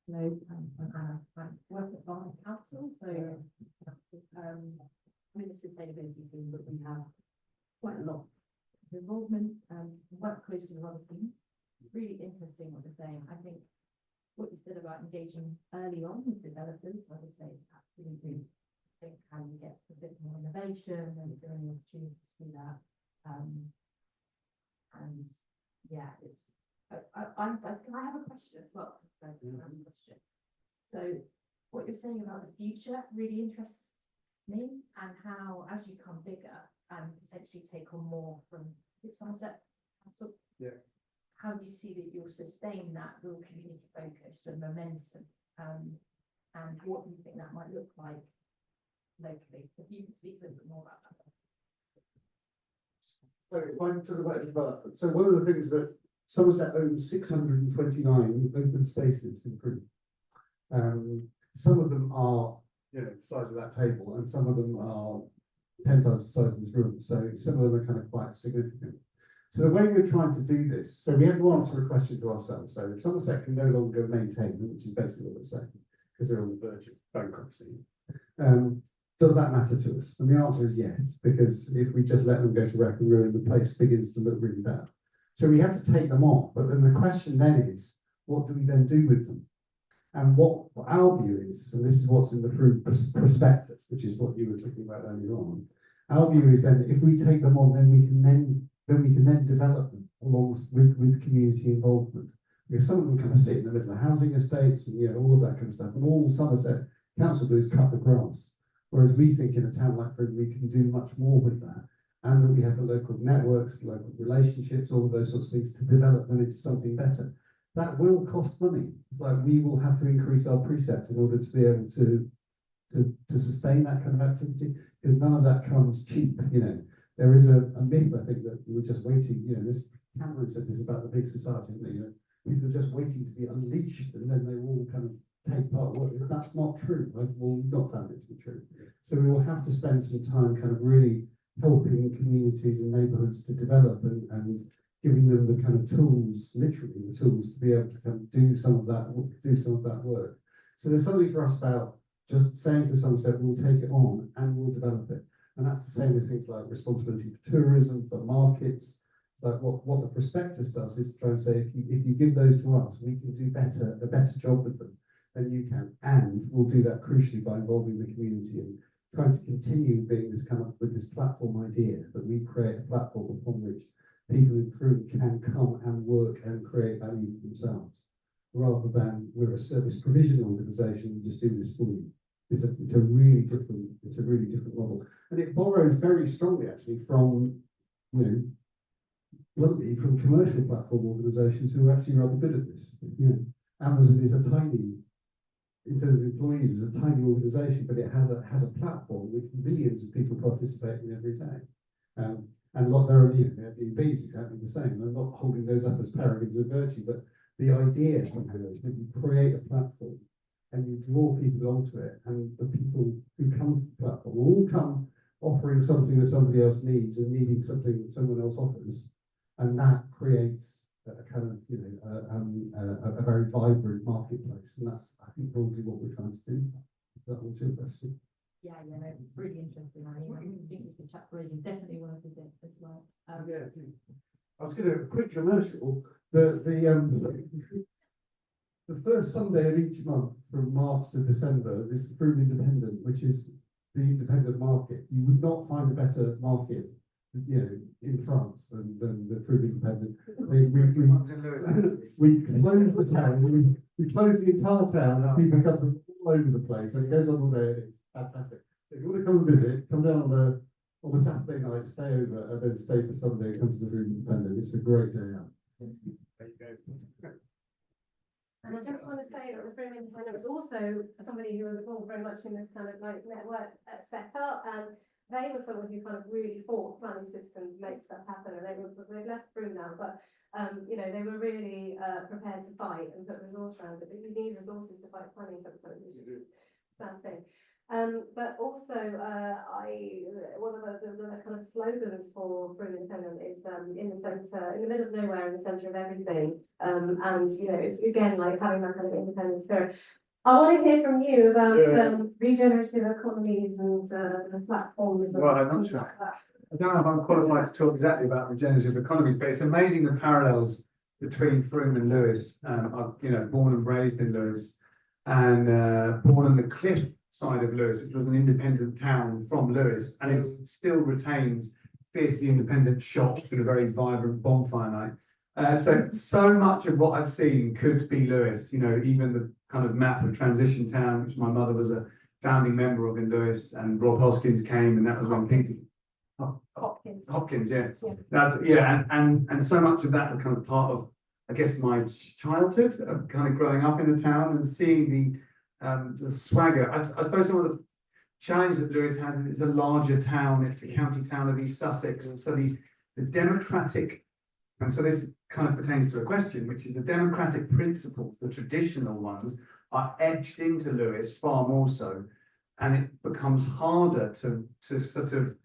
Hello, I'm Anna. I work at Barnet Council, so I'm in the sustainability team, but we have quite a lot of involvement and work closely with other teams. Really interesting what you're saying. I think what you said about engaging early on with developers, I would say absolutely. I think how you get a bit more innovation and if there are any opportunities to do that. And yeah, it's can I have a question as well? So what you're saying about the future really interests me, and how as you become bigger and potentially take on more from Somerset Council, how do you see that you'll sustain that real community focus and momentum, and what do you think that might look like locally? If you could speak a little bit more about that. So if I talk about development, so one of the things that Somerset owns 629 open spaces in Frome. Some of them are, the size of that table, and some of them are 10 times the size of this room. So some of them are kind of quite significant. So the way we're trying to do this, so we have to answer a question to ourselves. So if Somerset can no longer maintain them, which is basically what we're saying, because they're on the verge of bankruptcy, does that matter to us? And the answer is yes, because if we just let them go to wreck and ruin, the place begins to look really bad. So we have to take them on, but then the question then is, what do we then do with them? And what our view is, and this is what's in the Frome prospectus, which is what you were talking about earlier on. Our view is then, if we take them on, then we can then develop them along with community involvement. Because some of them kind of sit in the middle of housing estates and all of that kind of stuff. And all Somerset Council do is cut the grass. Whereas we think in a town like Frome, we can do much more with that. And that we have the local networks, local relationships, all of those sorts of things to develop them into something better. That will cost money. It's like we will have to increase our precept in order to be able to sustain that kind of activity, because none of that comes cheap. There is a myth, I think, that we were just waiting. This Cameron said this about the big society, people are just waiting to be unleashed, and then they will kind of take part. Well, that's not true. I've not found it to be true. So we will have to spend some time kind of really helping communities and neighbourhoods to develop and giving them the kind of tools, literally the tools, to be able to kind of do some of that work. So there's something for us about just saying to Somerset, we'll take it on and we'll develop it. And that's the same with things like responsibility for tourism, for markets. Like what the prospectus does is try and say, if you give those to us, we can do a better job with them than you can, and we'll do that crucially by involving the community and trying to continue being this come up with this platform idea that we create a platform upon which people in Frome can come and work and create value for themselves, rather than we're a service provision organisation and just do this for you. It's a really different model, and it borrows very strongly actually from, you know, bluntly, from commercial platform organisations who are actually rather good at this. You know, Amazon is a tiny, in terms of employees, is a tiny organisation, but it has a platform with millions of people participating every day. And there are, you know, Airbnb is exactly the same. I'm not holding those up as paragons of virtue, but the idea somehow is that you create a platform and you draw people onto it, and the people who come to the platform all come offering something that somebody else needs and needing something that someone else offers, and that creates a kind of, you know, a very vibrant marketplace, and that's, I think, broadly what we're trying to do. Does that answer your question? Yeah, no, it's really interesting. I mean, I think with the chat version, definitely want to visit as well. Yeah, I was going to quick commercial. The first Sunday of each month from March to December is the Frome Independent, which is the independent market. You would not find a better market, you know, in France than the Frome Independent. We close the town. We close the entire town, and people come from all over the place, and it goes on all day. And it's fantastic. So if you want to come and visit, come down on the Saturday night, stay over, and then stay for Sunday. Come to the Frome Independent. It's a great day out. There you go. And I just want to say that the Frome Independent was also somebody who was involved very much in this kind of like network set up, and they were someone who kind of really fought planning systems, make stuff happen, and they've left Frome now, but you know, they were really prepared to fight and put resource around it. But you need resources to fight planning sometimes, which is a sad thing. But also, one of the kind of slogans for Frome Independent is in the centre, in the middle of nowhere, in the centre of everything. And you know, it's again like having that kind of independent spirit. I want to hear from you about regenerative economies and the platforms. Well, I'm not sure. I don't know if I'm qualified to talk exactly about regenerative economies, but it's amazing the parallels between Frome and Lewes. I've, you know, born and raised in Lewes, and born on the cliff side of Lewes, which was an independent town from Lewes, and it still retains fiercely independent shops and a very vibrant bonfire night. So much of what I've seen could be Lewes. You know, even the kind of map of transition town, which my mother was a founding member of in Lewes, and Rob Hoskins came, and that was when Pinky. Hopkins, yeah. And so much of that was kind of part of, I guess, my childhood of kind of growing up in the town and seeing the swagger. I suppose some of the challenge that Lewes has is it's a larger town, it's the county town of East Sussex, and so the democratic, and so this kind of pertains to a question, which is the democratic principles, the traditional ones, are edged into Lewes far more so, and it becomes harder to sort of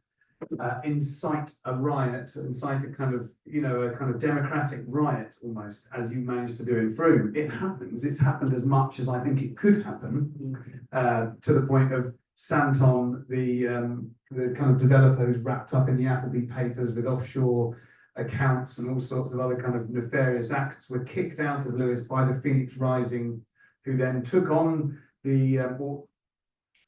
incite a riot, incite a kind of, you know, a kind of democratic riot almost, as you managed to do in Frome. It happens, it's happened as much as I think it could happen, to the point of Santon, the kind of developer who's wrapped up in the Appleby papers with offshore accounts and all sorts of other kind of nefarious acts, were kicked out of Lewes by the Phoenix Rising, who then took on the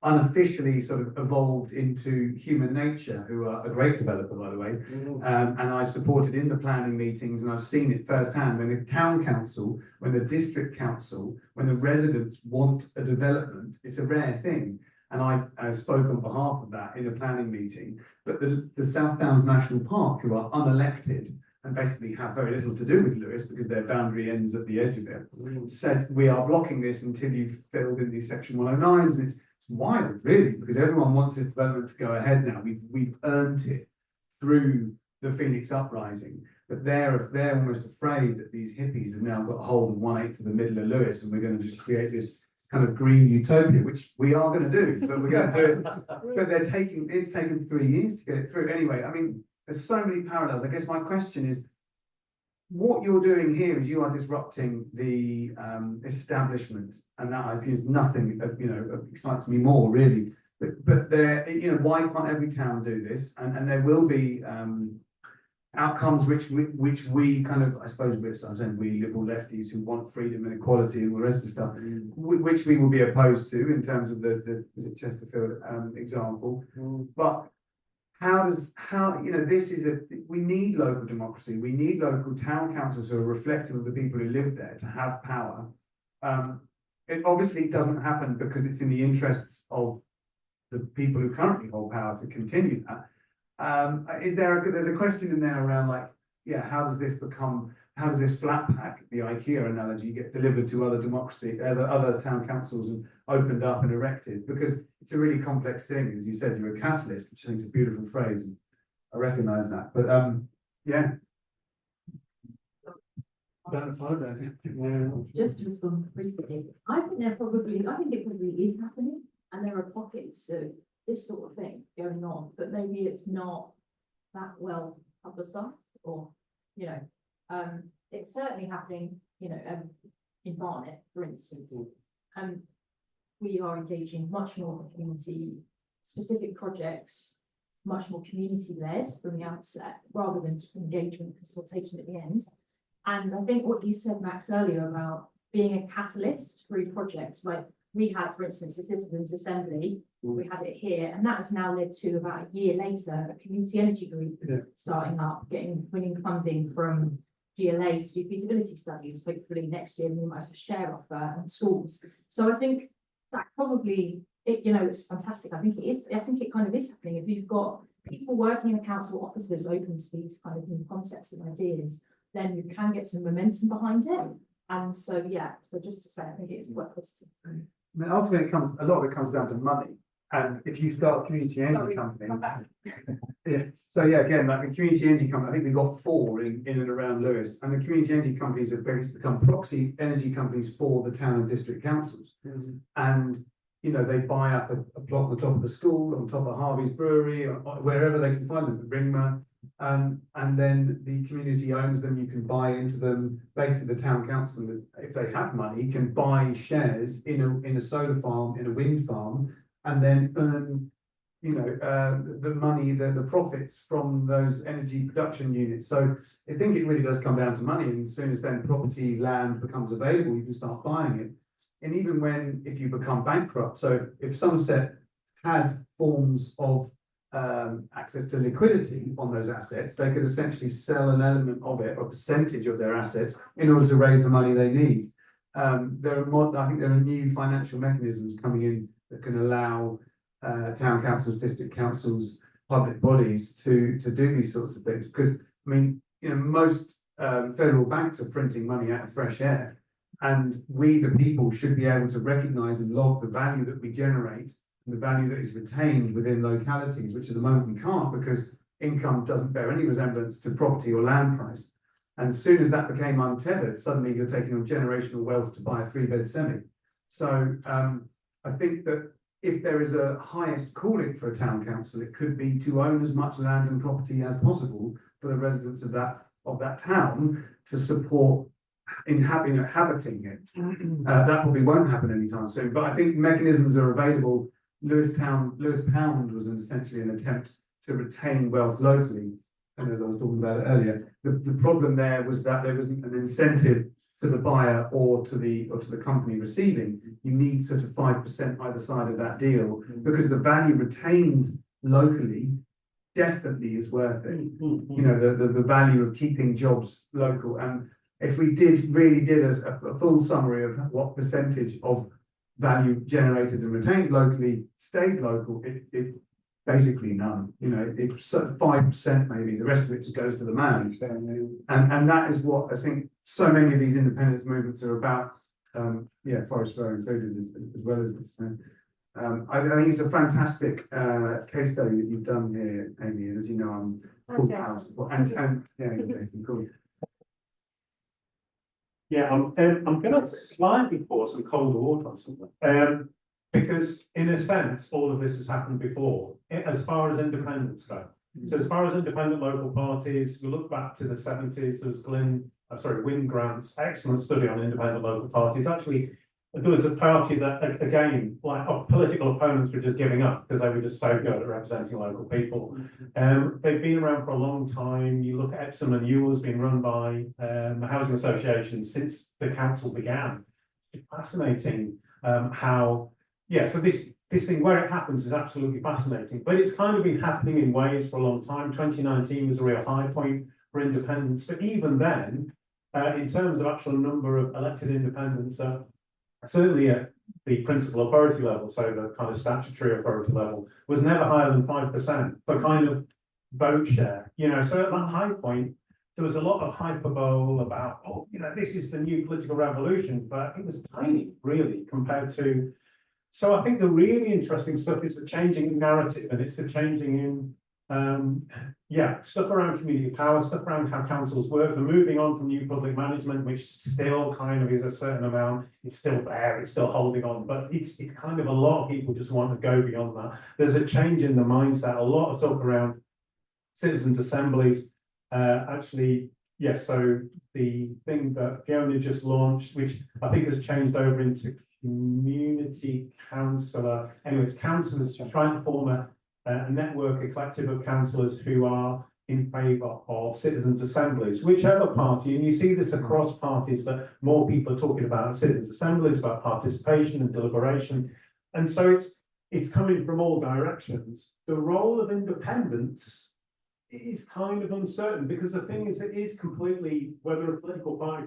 unofficially sort of evolved into Human Nature, who are a great developer, by the way. And I supported in the planning meetings, and I've seen it firsthand when the town council, when the district council, when the residents want a development, it's a rare thing. And I spoke on behalf of that in a planning meeting. But the South Downs National Park, who are unelected and basically have very little to do with Lewes because their boundary ends at the edge of it, said, we are blocking this until you've filled in these Section 109s. And it's wild, really, because everyone wants this development to go ahead now. We've earned it through the Phoenix Uprising, but they're almost afraid that these hippies have now got hold of 1/8 of the middle of Lewes, and we're going to just create this kind of green utopia, which we are going to do, but we're going to do it. But it's taken 3 years to get it through. Anyway, I mean, there's so many parallels. I guess my question is, what you're doing here is you are disrupting the establishment, and that I think is nothing, you know, excites me more really. But there, you know, why can't every town do this? And there will be outcomes which we kind of, I suppose, I'm saying we liberal lefties who want freedom and equality and all the rest of the stuff, which we will be opposed to in terms of the was it Chesterfield example. But this is we need local democracy. We need local town councils who are reflective of the people who live there to have power. It obviously doesn't happen because it's in the interests of the people who currently hold power to continue that. There's a question in there around how does this flat pack, the IKEA analogy, get delivered to other other town councils and opened up and erected? Because it's a really complex thing. As you said, you're a catalyst, which I think is a beautiful phrase, and I recognise that. But yeah. Don't apologise. Just to respond briefly, I think it probably is happening, and there are pockets of this sort of thing going on, but maybe it's not that well publicised, or it's certainly happening. In Barnet, for instance, we are engaging much more community specific projects, much more community led from the outset, rather than engagement consultation at the end. And I think what you said, Max, earlier about being a catalyst through projects, like we had, for instance, a citizens' assembly, we had it here, and that has now led to about a year later, a community energy group starting up, winning funding from GLA to do feasibility studies. Hopefully next year we might have a share offer and schools. So I think that probably, it's fantastic. I think it kind of is happening. If you've got people working in the council offices open to these kind of new concepts and ideas, then you can get some momentum behind it. And so, so just to say, I think it's quite positive. I mean, ultimately, a lot of it comes down to money. And if you start a community energy company, again, like a community energy company, I think we've got 4 in and around Lewes, and the community energy companies have basically become proxy energy companies for the town and district councils. And they buy up a plot on the top of the school, on top of Harvey's brewery, or wherever they can find them, Ringmer. And then the community owns them. You can buy into them. Basically, the town council, if they have money, can buy shares in a solar farm, in a wind farm, and then earn, the money, the profits from those energy production units. So I think it really does come down to money. And as soon as then property, land becomes available, you can start buying it. And even if you become bankrupt, so if Somerset had forms of access to liquidity on those assets, they could essentially sell an element of it, or a percentage of their assets, in order to raise the money they need. I think there are new financial mechanisms coming in that can allow town councils, district councils, public bodies to do these sorts of things. Because most federal banks are printing money out of fresh air, and we, the people, should be able to recognise and log the value that we generate, the value that is retained within localities, which at the moment we can't, because income doesn't bear any resemblance to property or land price. And as soon as that became untethered, suddenly you're taking on generational wealth to buy a 3-bed semi. So I think that if there is a highest calling for a town council, it could be to own as much land and property as possible for the residents of that town to support inhabiting it. That probably won't happen anytime soon, but I think mechanisms are available. Lewes Pound was essentially an attempt to retain wealth locally, and as I was talking about it earlier, the problem there was that there wasn't an incentive to the buyer or to the company receiving. You need sort of 5% either side of that deal, because the value retained locally definitely is worth it. The value of keeping jobs local. And if we really did a full summary of what percentage of value generated and retained locally stays local, it basically none. It's 5% maybe. The rest of it just goes to the man. And that is what I think so many of these independence movements are about. Forest Fur included as well as this. I think it's a fantastic case study that you've done here, Amy. And as you know, I'm full house. Jason, cool. Yeah, I'm going to slightly pour some cold water on something, because in a sense, all of this has happened before, as far as independents go. So as far as independent local parties, we look back to the 70s, there was Wynne Grant's excellent study on independent local parties. Actually, there was a party that, again, like political opponents were just giving up because they were just so good at representing local people. They've been around for a long time. You look at Epsom and Ewell's been run by the housing association since the council began. It's fascinating how, yeah, so this thing where it happens is absolutely fascinating, but it's kind of been happening in waves for a long time. 2019 was a real high point for independents, but even then, in terms of actual number of elected independents, certainly at the principal authority level, so the kind of statutory authority level, was never higher than 5% for kind of vote share. You know, so at that high point, there was a lot of hyperbole about, oh, you know, this is the new political revolution, but it was tiny, really, compared to. So I think the really interesting stuff is the changing narrative, and it's the changing in, stuff around community power, stuff around how councils work, the moving on from new public management, which still kind of is a certain amount, it's still there, it's still holding on, but it's kind of a lot of people just want to go beyond that. There's a change in the mindset, a lot of talk around citizens' assemblies. Actually, yes, so the thing that Fiona just launched, which I think has changed over into community councillor. Anyway, it's councillors trying to form a network, a collective of councillors who are in favour of citizens' assemblies, whichever party, and you see this across parties that more people are talking about citizens' assemblies, about participation and deliberation. And so it's coming from all directions. The role of independence is kind of uncertain, because the thing is, it is completely, whether a political party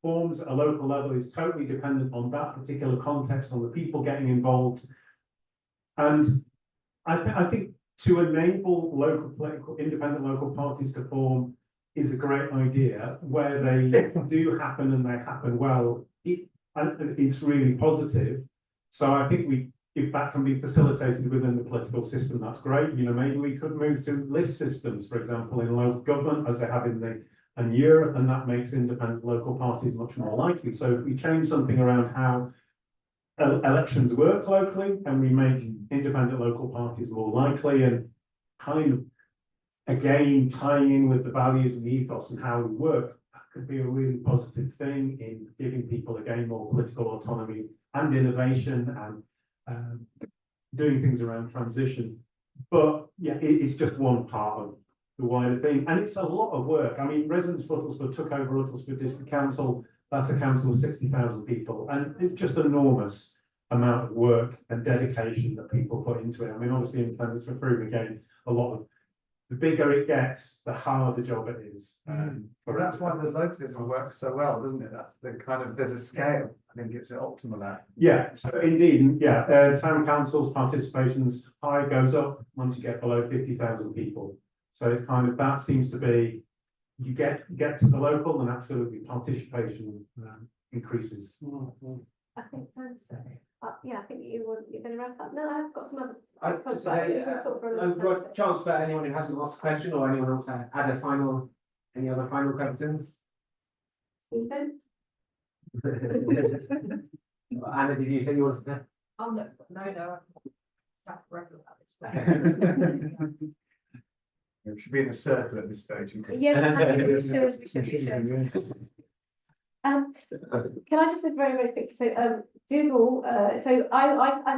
forms at a local level is totally dependent on that particular context, on the people getting involved. And I think to enable local political, independent local parties to form is a great idea. Where they do happen and they happen well, it's really positive. So I think if that can be facilitated within the political system, that's great. You know, maybe we could move to list systems, for example, in local government, as they have in Europe, and that makes independent local parties much more likely. So if we change something around how elections work locally, and we make independent local parties more likely, and kind of again tying in with the values and the ethos and how we work, that could be a really positive thing in giving people again more political autonomy and innovation and doing things around transition. But yeah, it's just one part of the wider thing, and it's a lot of work. I mean, residents for Uttlesford took over Uttlesford District Council. That's a council of 60,000 people, and it's just an enormous amount of work and dedication that people put into it. I mean, obviously, independence for Frome, again, a lot of, the bigger it gets, the harder job it is. That's why the localism works so well, doesn't it? That's the kind of, there's a scale. I think it's optimal at. Yeah, so indeed, yeah, town councils' participation's high goes up once you get below 50,000 people. So it's kind of, that seems to be, you get to the local, and absolutely participation increases. I think thanks. I think you're going to wrap up. No, I've got some other. I've got a chance for anyone who hasn't asked a question, or anyone else to add any other final questions. Stephen? Anna, did you say you wanted to? Oh, no. We should be in a circle at this stage. Yeah, we should. Can I just say very, very quickly? So, Dougal. So I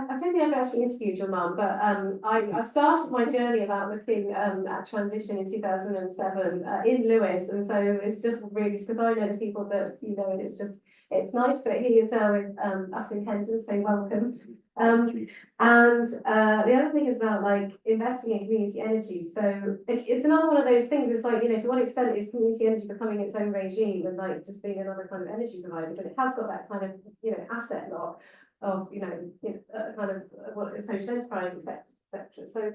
don't think I've actually interviewed your mum, but I started my journey about looking at transition in 2007 in Lewis, and so it's just really because I know the people that you know, and it's nice that he is now with us in Hendon, so welcome. And the other thing is about like investing in community energy. So it's another one of those things. It's like, you know, to what extent is community energy becoming its own regime and like just being another kind of energy provider? But it has got that kind of, you know, asset lot of, kind of what social enterprise, etc. So,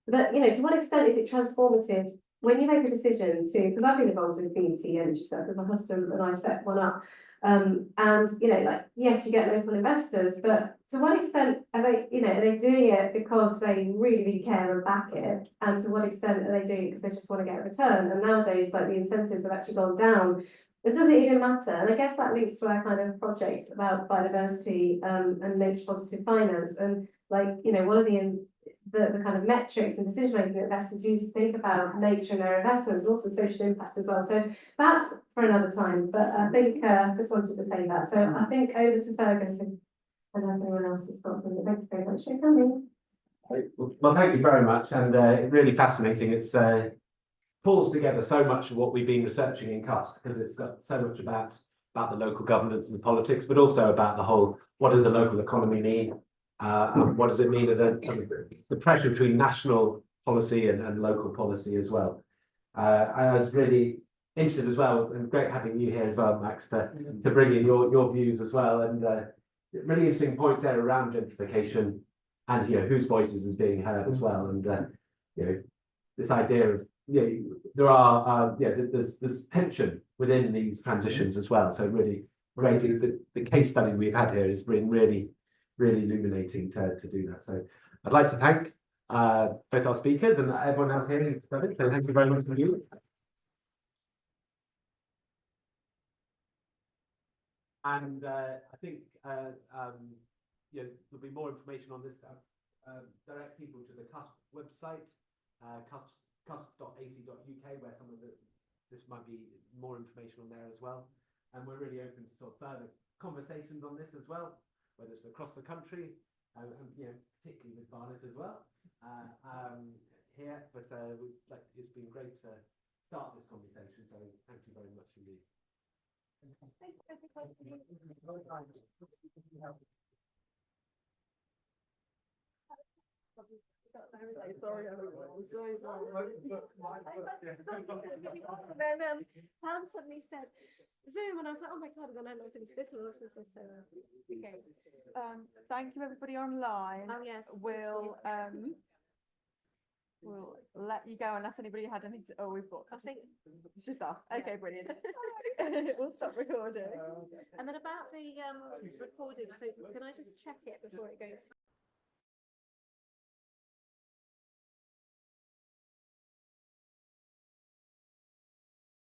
but you know, to what extent is it transformative when you make a decision to? Because I've been involved in community energy stuff with my husband, and I set one up. And you know, like, yes, you get local investors, but to what extent are they, you know, are they doing it because they really, really care and back it? And to what extent are they doing it because they just want to get a return? And nowadays, like, the incentives have actually gone down. But does it even matter? And I guess that links to our kind of project about biodiversity and nature positive finance. And like, you know, one of the the kind of metrics and decision making that investors use to think about nature and their investments, and also social impact as well. So that's for another time, but I think just wanted to say that. So I think over to Fergus and unless anyone else has got something. Thank you very much for coming. Well, thank you very much, and really fascinating. It's pulls together so much of what we've been researching in CUSP, because it's got so much about the local governance and the politics, but also about the whole, what does the local economy need? And what does it mean at the pressure between national policy and local policy as well? I was really interested as well, and great having you here as well, Max, to bring in your views as well, and really interesting points there around gentrification and whose voices is being heard as well, and this idea of there are there's tension within these transitions as well. So really great. The case study we've had here has been really illuminating to do that. So I'd like to thank both our speakers and everyone else here. So thank you very much for you. And I think there'll be more information on this. Direct people to the CUSP website, cusp.ac.uk, where some of this might be more information on there as well. And we're really open to sort of further conversations on this as well, whether it's across the country, and particularly with Burnett as well here. But it's been great to start this conversation. So thank you very much indeed. Thank you. Sorry, everyone. Then Pam suddenly said Zoom, and I was like, oh my god, and then I looked into this one, so okay. Thank you everybody online. Oh yes. We'll let you go unless anybody had anything to, we've got, I think it's just us. Okay, brilliant. We'll stop recording. And then about the recording, so can I just check it before it goes?